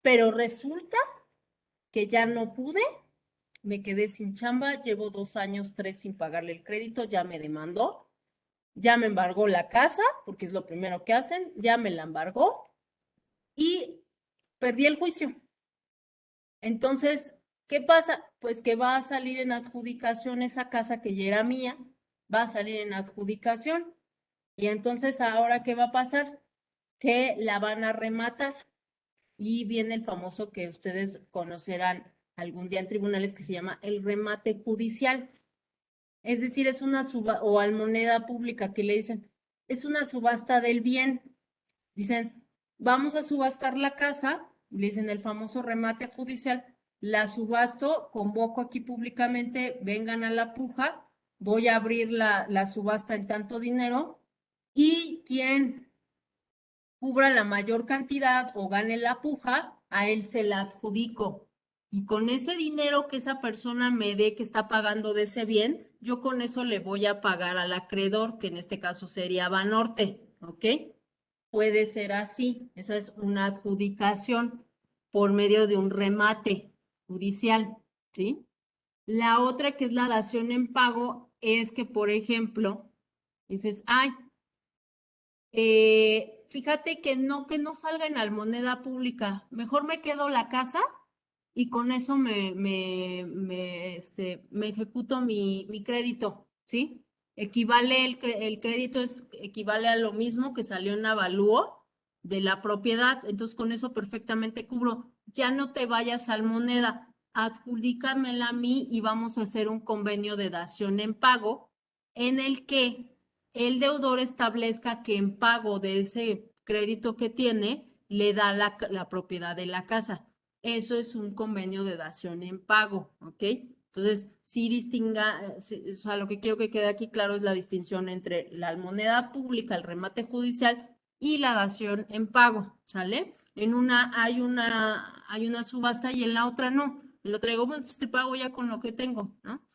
pero resulta que ya no pude, me quedé sin chamba, llevo 2 años, 3 sin pagarle el crédito, ya me demandó, ya me embargó la casa, porque es lo primero que hacen, ya me la embargó y perdí el juicio. Entonces, ¿qué pasa? Pues que va a salir en adjudicación esa casa que ya era mía, va a salir en adjudicación. Y entonces, ¿ahora qué va a pasar? Que la van a rematar. Y viene el famoso que ustedes conocerán algún día en tribunales que se llama el remate judicial. Es decir, es una o al moneda pública que le dicen, es una subasta del bien. Dicen, vamos a subastar la casa, le dicen el famoso remate judicial, la subasto, convoco aquí públicamente, vengan a la puja, voy a abrir la subasta en tanto dinero y quien cubra la mayor cantidad o gane la puja, a él se la adjudico. Y con ese dinero que esa persona me dé que está pagando de ese bien, yo con eso le voy a pagar al acreedor, que en este caso sería Banorte, ¿ok? Puede ser así. Esa es una adjudicación por medio de un remate judicial, ¿sí? La otra que es la dación en pago es que, por ejemplo, dices, ay, fíjate que no salga en la moneda pública, mejor me quedo la casa y con eso me ejecuto mi crédito, ¿sí? Equivale, el crédito equivale a lo mismo que salió en avalúo de la propiedad, entonces con eso perfectamente cubro. Ya no te vayas al moneda, adjudícamela a mí y vamos a hacer un convenio de dación en pago en el que el deudor establezca que en pago de ese crédito que tiene, le da la propiedad de la casa. Eso es un convenio de dación en pago, ¿ok? Entonces, sí distinga, o sea, lo que quiero que quede aquí claro es la distinción entre la moneda pública, el remate judicial y la dación en pago, ¿sale? En una hay una subasta y en la otra no. En la otra digo, bueno, pues te pago ya con lo que tengo, ¿no?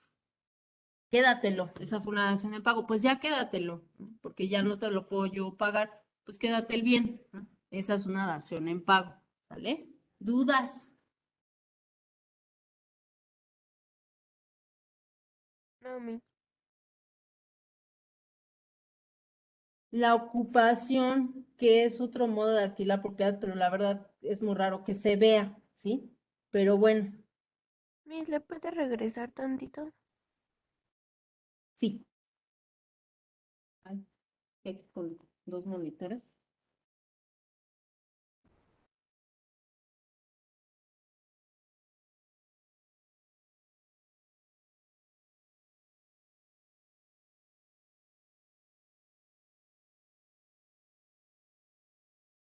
Quédatelo, esa fue una dación en pago, pues ya quédatelo, ¿no? Porque ya no te lo puedo yo pagar, pues quédate el bien, ¿no? Esa es una dación en pago, ¿sale? ¿Dudas? No, mi. La ocupación, que es otro modo de adquirir la propiedad, pero la verdad es muy raro que se vea, ¿sí? Pero bueno, Miss, ¿le puede regresar tantito? sí. Ay, aquí con dos monitores.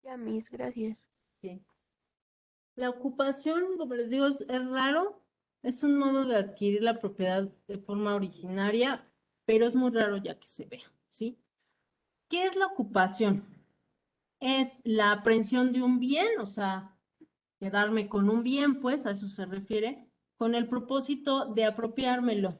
Ya, Miss, gracias. Sí. La ocupación, como les digo, es raro, es un modo de adquirir la propiedad de forma originaria, pero es muy raro ya que se vea, ¿sí? ¿Qué es la ocupación? Es la aprehensión de un bien, o sea, quedarme con un bien, pues, a eso se refiere, con el propósito de apropiármelo,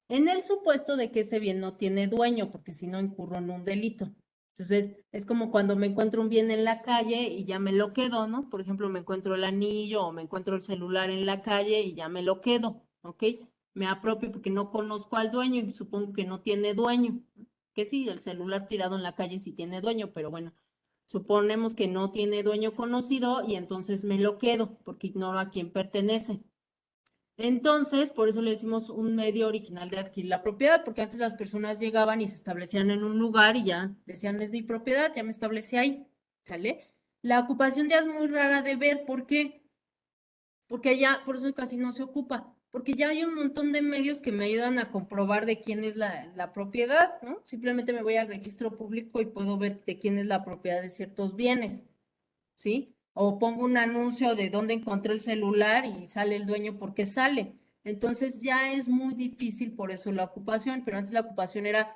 en el supuesto de que ese bien no tiene dueño, porque si no incurro en un delito. Entonces, es como cuando me encuentro un bien en la calle y ya me lo quedo, ¿no? Por ejemplo, me encuentro el anillo o me encuentro el celular en la calle y ya me lo quedo, ¿ok? Me apropio porque no conozco al dueño y supongo que no tiene dueño. Que sí, el celular tirado en la calle sí tiene dueño, pero bueno, suponemos que no tiene dueño conocido y entonces me lo quedo porque ignoro a quién pertenece. Entonces, por eso le decimos un medio original de adquirir la propiedad, porque antes las personas llegaban y se establecían en un lugar y ya decían, es mi propiedad, ya me establecí ahí, ¿sale? La ocupación ya es muy rara de ver, ¿por qué? Porque ya, por eso casi no se ocupa, porque ya hay un montón de medios que me ayudan a comprobar de quién es la propiedad, ¿no? Simplemente me voy al registro público y puedo ver de quién es la propiedad de ciertos bienes. ¿Sí? O pongo un anuncio de dónde encontré el celular y sale el dueño porque sale. Entonces ya es muy difícil por eso la ocupación, pero antes la ocupación era,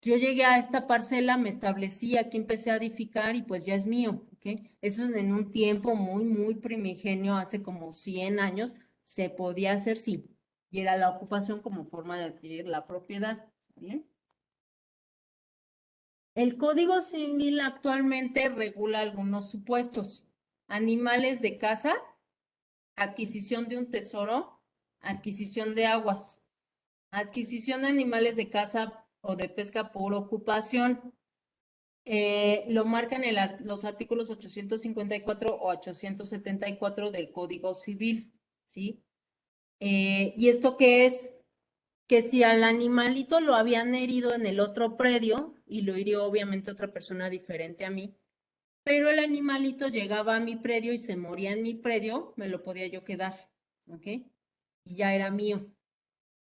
yo llegué a esta parcela, me establecí, aquí empecé a edificar y pues ya es mío, ¿ok? Eso en un tiempo muy, muy primigenio, hace como 100 años, se podía hacer, sí, y era la ocupación como forma de adquirir la propiedad, ¿sale? El Código Civil actualmente regula algunos supuestos: animales de caza, adquisición de un tesoro, adquisición de aguas, adquisición de animales de caza o de pesca por ocupación. Lo marcan los artículos 854 o 874 del Código Civil, ¿sí? ¿Y esto qué es? Que si al animalito lo habían herido en el otro predio y lo hirió obviamente otra persona diferente a mí, pero el animalito llegaba a mi predio y se moría en mi predio, me lo podía yo quedar, ¿ok? Y ya era mío.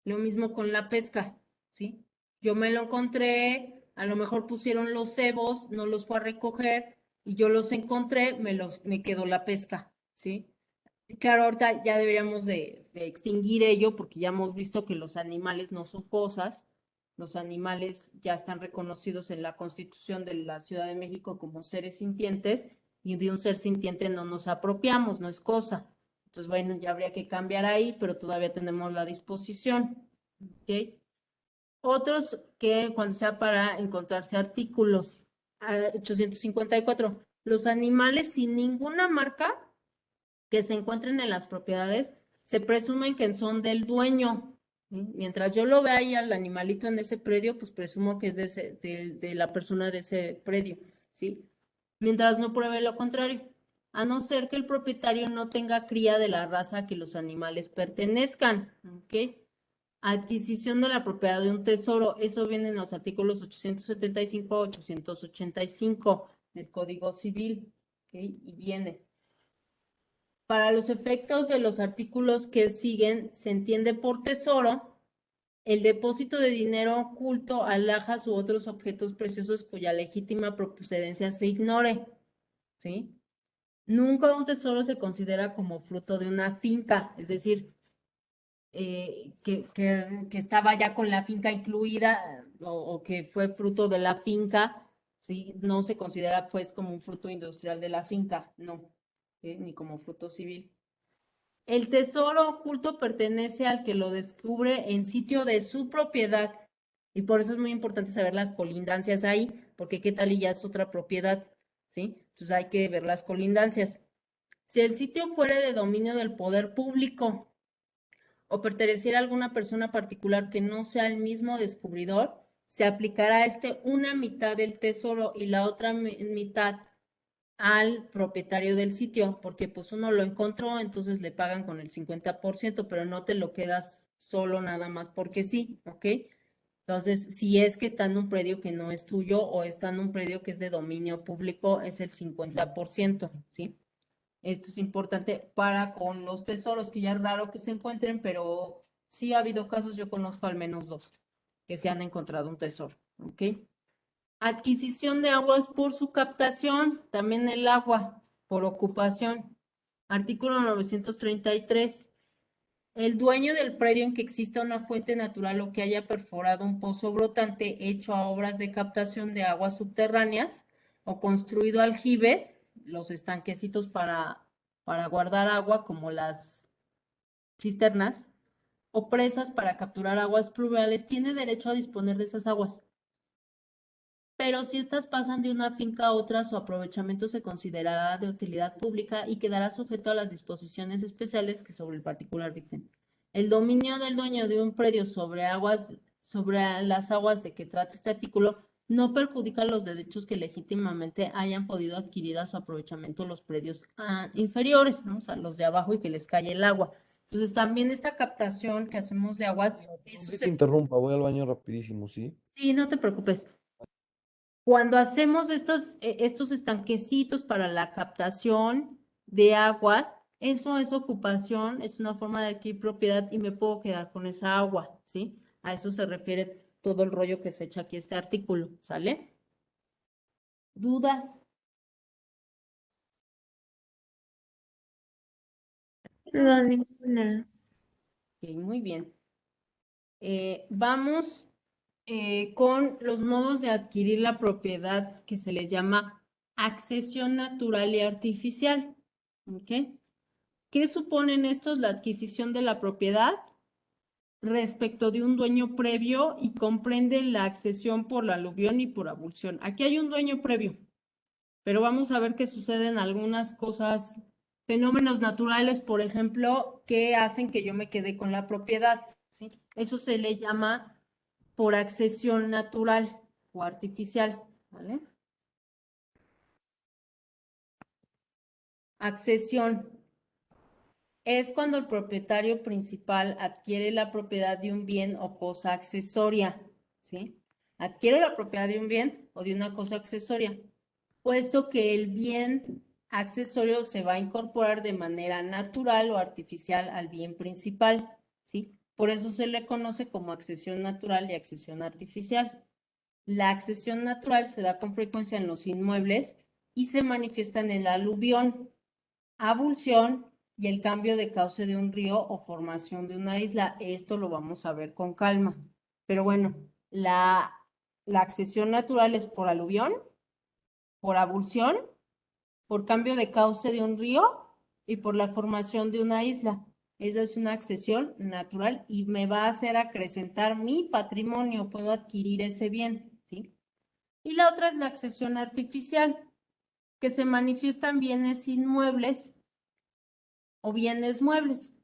Lo mismo con la pesca, ¿sí? Yo me lo encontré, a lo mejor pusieron los cebos, no los fue a recoger, y yo los encontré, me quedó la pesca, ¿sí? Claro, ahorita ya deberíamos de extinguir ello porque ya hemos visto que los animales no son cosas. Los animales ya están reconocidos en la Constitución de la Ciudad de México como seres sintientes y de un ser sintiente no nos apropiamos, no es cosa. Entonces, bueno, ya habría que cambiar ahí, pero todavía tenemos la disposición. ¿Ok? Otros que cuando sea para encontrarse artículos, 854, los animales sin ninguna marca que se encuentren en las propiedades se presumen que son del dueño. ¿Sí? Mientras yo lo vea ahí al animalito en ese predio, pues presumo que es de la persona de ese predio, ¿sí? Mientras no pruebe lo contrario, a no ser que el propietario no tenga cría de la raza a que los animales pertenezcan, ¿ok? Adquisición de la propiedad de un tesoro, eso viene en los artículos 875 885 del Código Civil, ¿ok? Y viene. Para los efectos de los artículos que siguen, se entiende por tesoro el depósito de dinero oculto, alhajas u otros objetos preciosos cuya legítima procedencia se ignore, ¿sí? Nunca un tesoro se considera como fruto de una finca, es decir, que estaba ya con la finca incluida o que fue fruto de la finca, ¿sí? No se considera pues como un fruto industrial de la finca, no, ¿sí? Ni como fruto civil. El tesoro oculto pertenece al que lo descubre en sitio de su propiedad. Y por eso es muy importante saber las colindancias ahí, porque qué tal y ya es otra propiedad, ¿sí? Entonces hay que ver las colindancias. Si el sitio fuera de dominio del poder público o perteneciera a alguna persona particular que no sea el mismo descubridor, se aplicará a este una mitad del tesoro y la otra mitad al propietario del sitio, porque pues uno lo encontró, entonces le pagan con el 50%, pero no te lo quedas solo nada más porque sí, ¿ok? Entonces, si es que está en un predio que no es tuyo o está en un predio que es de dominio público, es el 50%, ¿sí? Esto es importante para con los tesoros, que ya es raro que se encuentren, pero sí ha habido casos, yo conozco al menos dos, que se han encontrado un tesoro, ¿ok? Adquisición de aguas por su captación, también el agua por ocupación. Artículo 933. El dueño del predio en que exista una fuente natural o que haya perforado un pozo brotante hecho a obras de captación de aguas subterráneas o construido aljibes, los estanquecitos para guardar agua como las cisternas, o presas para capturar aguas pluviales, tiene derecho a disponer de esas aguas. Pero si estas pasan de una finca a otra, su aprovechamiento se considerará de utilidad pública y quedará sujeto a las disposiciones especiales que sobre el particular dicten. El dominio del dueño de un predio sobre las aguas de que trata este artículo, no perjudica los derechos que legítimamente hayan podido adquirir a su aprovechamiento los predios inferiores, ¿no? O sea, los de abajo y que les cae el agua. Entonces, también esta captación que hacemos de aguas, Perdón eso que te se... interrumpa, voy al baño rapidísimo, ¿sí? Sí, no te preocupes. Cuando hacemos estos estanquecitos para la captación de aguas, eso es ocupación, es una forma de adquirir propiedad y me puedo quedar con esa agua, ¿sí? A eso se refiere todo el rollo que se echa aquí este artículo, ¿sale? ¿Dudas? No, ninguna. Ok, muy bien. Vamos con los modos de adquirir la propiedad que se les llama accesión natural y artificial, ¿ok? ¿Qué suponen estos? La adquisición de la propiedad respecto de un dueño previo y comprenden la accesión por la aluvión y por abulsión. Aquí hay un dueño previo, pero vamos a ver que suceden algunas cosas, fenómenos naturales, por ejemplo, que hacen que yo me quede con la propiedad, ¿sí? Eso se le llama por accesión natural o artificial, ¿vale? Accesión. Es cuando el propietario principal adquiere la propiedad de un bien o cosa accesoria, ¿sí? Adquiere la propiedad de un bien o de una cosa accesoria, puesto que el bien accesorio se va a incorporar de manera natural o artificial al bien principal, ¿sí? Por eso se le conoce como accesión natural y accesión artificial. La accesión natural se da con frecuencia en los inmuebles y se manifiestan en la aluvión, abulsión y el cambio de cauce de un río o formación de una isla. Esto lo vamos a ver con calma. Pero bueno, la accesión natural es por aluvión, por abulsión, por cambio de cauce de un río y por la formación de una isla. Esa es una accesión natural y me va a hacer acrecentar mi patrimonio, puedo adquirir ese bien, ¿sí? Y la otra es la accesión artificial, que se manifiestan bienes inmuebles o bienes muebles,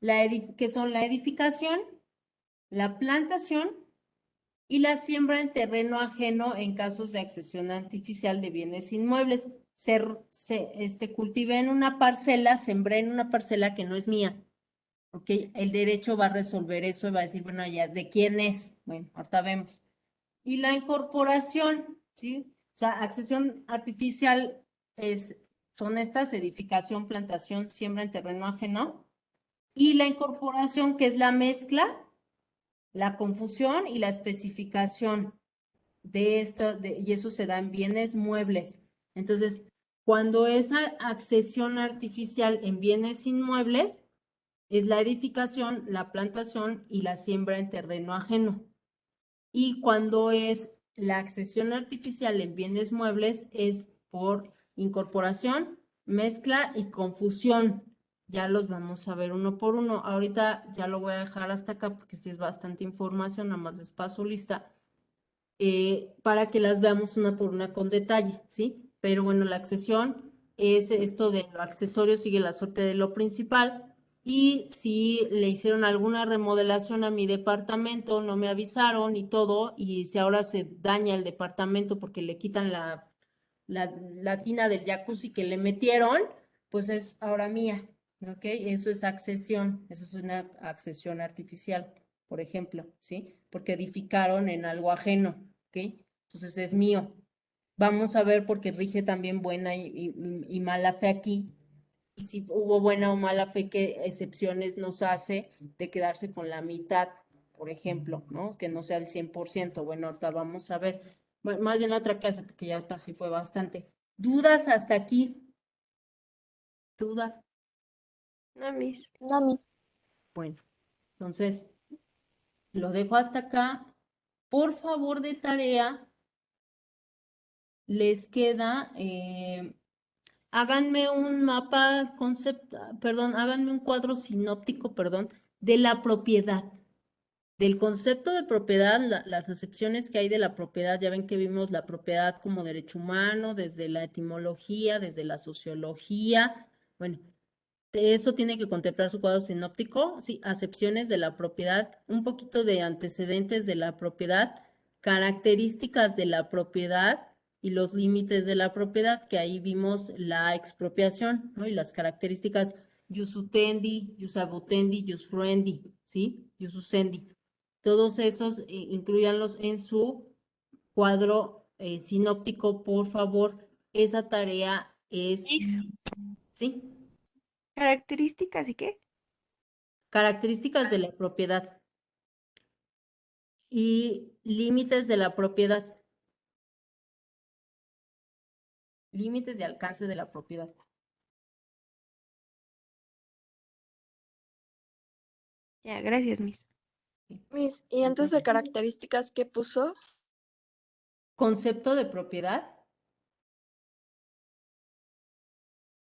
que son la edificación, la plantación y la siembra en terreno ajeno en casos de accesión artificial de bienes inmuebles. Cultivé en una parcela, sembré en una parcela que no es mía. ¿Ok? El derecho va a resolver eso y va a decir, bueno, ya, ¿de quién es? Bueno, ahorita vemos. Y la incorporación, ¿sí? O sea, accesión artificial son estas, edificación, plantación, siembra en terreno ajeno. Y la incorporación, que es la mezcla, la confusión y la especificación de esto, y eso se da en bienes muebles. Entonces, cuando esa accesión artificial en bienes inmuebles es la edificación, la plantación y la siembra en terreno ajeno. Y cuando es la accesión artificial en bienes muebles es por incorporación, mezcla y confusión. Ya los vamos a ver uno por uno. Ahorita ya lo voy a dejar hasta acá porque sí es bastante información, nada más les paso lista para que las veamos una por una con detalle, ¿sí? Pero bueno, la accesión es esto de lo accesorio sigue la suerte de lo principal. Y si le hicieron alguna remodelación a mi departamento, no me avisaron y todo, y si ahora se daña el departamento porque le quitan la tina del jacuzzi que le metieron, pues es ahora mía, ¿ok? Eso es accesión, eso es una accesión artificial, por ejemplo, ¿sí? Porque edificaron en algo ajeno, ¿ok? Entonces es mío. Vamos a ver porque rige también buena y mala fe aquí. Y si hubo buena o mala fe, qué excepciones nos hace de quedarse con la mitad, por ejemplo, ¿no? Que no sea el 100%. Bueno, ahorita vamos a ver. Más bien la otra clase, porque ya casi fue bastante. ¿Dudas hasta aquí? ¿Dudas? No, Miss. No, Miss. Bueno, entonces lo dejo hasta acá. Por favor, de tarea, les queda, háganme un mapa perdón, háganme un cuadro sinóptico, perdón, de la propiedad. Del concepto de propiedad, las acepciones que hay de la propiedad, ya ven que vimos la propiedad como derecho humano, desde la etimología, desde la sociología. Bueno, eso tiene que contemplar su cuadro sinóptico, sí, acepciones de la propiedad, un poquito de antecedentes de la propiedad, características de la propiedad y los límites de la propiedad, que ahí vimos la expropiación, ¿no? Y las características jus utendi, jus abutendi, jus fruendi, ¿sí? Jus usendi. Todos esos incluyanlos en su cuadro sinóptico, por favor. Esa tarea es, Miss, ¿sí? ¿características y qué? Características de la propiedad y límites de la propiedad. Límites de alcance de la propiedad. Ya, gracias, Miss. Miss, ¿y antes de características qué puso? Concepto de propiedad.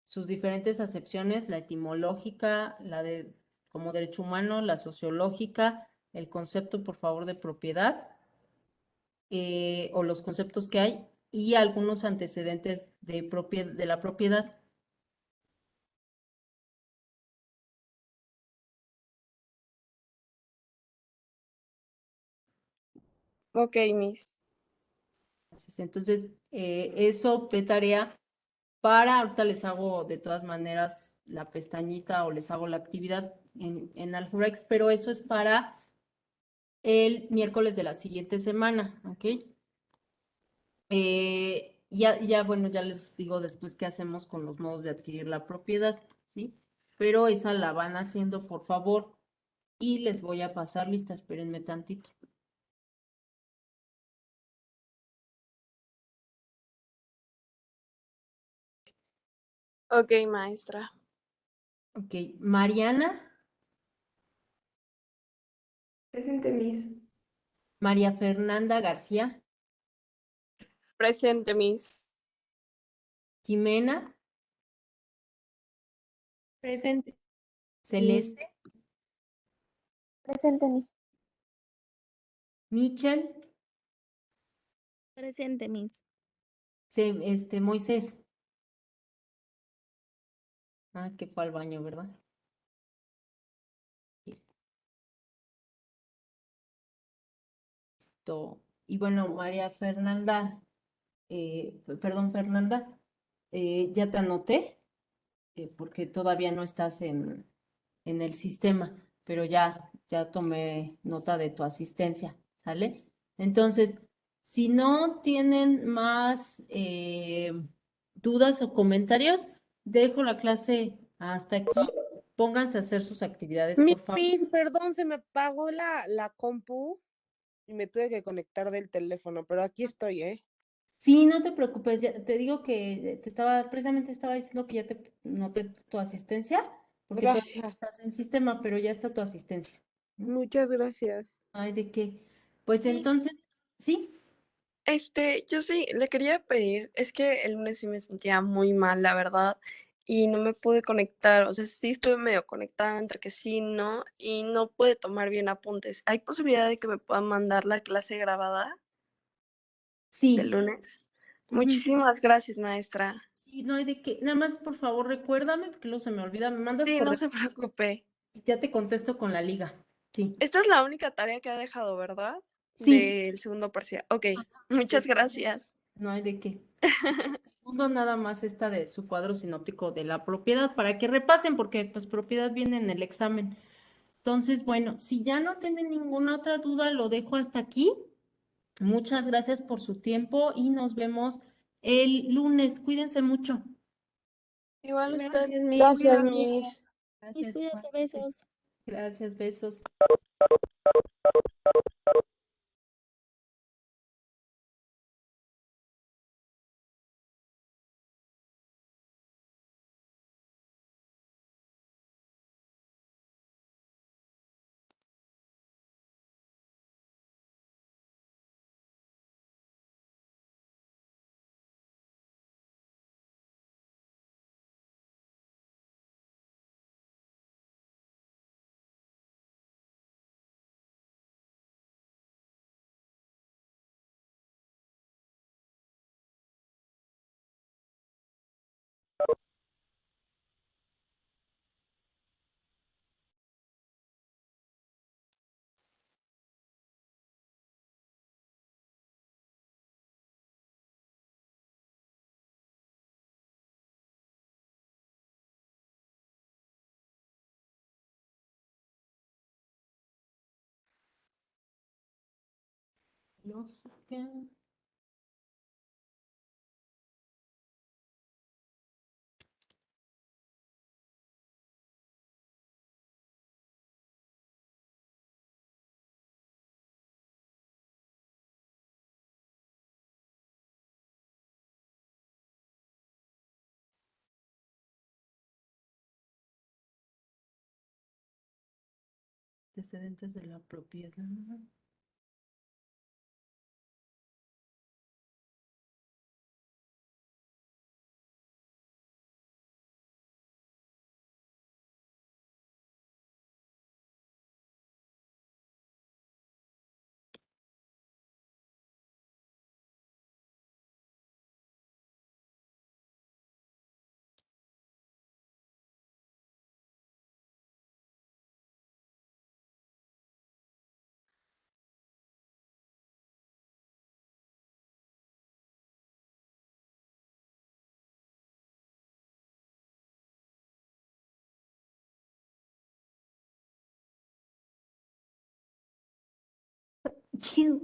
Sus diferentes acepciones, la etimológica, la de como derecho humano, la sociológica, el concepto, por favor, de propiedad, o los conceptos que hay, y algunos antecedentes de la propiedad. Ok, Miss. Entonces, eso de tarea para, ahorita les hago de todas maneras la pestañita o les hago la actividad en Algebrex, pero eso es para el miércoles de la siguiente semana, ¿ok? Bueno, ya les digo después qué hacemos con los modos de adquirir la propiedad, ¿sí? Pero esa la van haciendo, por favor, y les voy a pasar lista, espérenme tantito. Ok, maestra. Ok, Mariana, Presente, Miss. María Fernanda García, Presente, Miss. Jimena, Presente. Celeste, Presente, Miss. Michel, Presente, Miss. Moisés. Ah, que fue al baño, ¿verdad? Listo. Y bueno, María Fernanda, perdón, Fernanda, ya te anoté, porque todavía no estás en el sistema, pero ya tomé nota de tu asistencia, ¿sale? Entonces, si no tienen más dudas o comentarios, dejo la clase hasta aquí. Pónganse a hacer sus actividades, por favor. Miss, perdón, se me apagó la compu y me tuve que conectar del teléfono, pero aquí estoy, ¿eh? Sí, no te preocupes, te digo que precisamente estaba diciendo que ya te noté tu asistencia, porque todavía no Gracias, estás en sistema, pero ya está tu asistencia. ¿No? muchas gracias. Ay, ¿de qué? Pues Miss, entonces, sí, yo sí le quería pedir, es que el lunes sí me sentía muy mal, la verdad, y no me pude conectar, o sea, sí estuve medio conectada entre que sí, no, y no pude tomar bien apuntes. ¿Hay posibilidad de que me puedan mandar la clase grabada del sí. lunes? Ujú. Muchísimas gracias, maestra. Sí, no hay de qué. Nada más, por favor, recuérdame, porque luego se me olvida. Me mandas Sí, no correo se preocupe. y ya te contesto con la liga. Sí, Esta es la única tarea que ha dejado, ¿verdad? sí. Del segundo parcial. Ok, muchas es- gracias. No hay de qué. Segundo, nada más esta de su cuadro sinóptico de la propiedad, para que repasen, porque pues propiedad viene en el examen. Entonces, bueno, si ya no tienen ninguna otra duda, lo dejo hasta aquí. Muchas gracias por su tiempo y nos vemos el lunes. Cuídense mucho. Igual usted. Gracias, Miss. Gracias, Miss. Miss, Gracias, cuídate, igualmente. besos. Gracias, besos. Lógica. Antecedentes de la propiedad. Chido.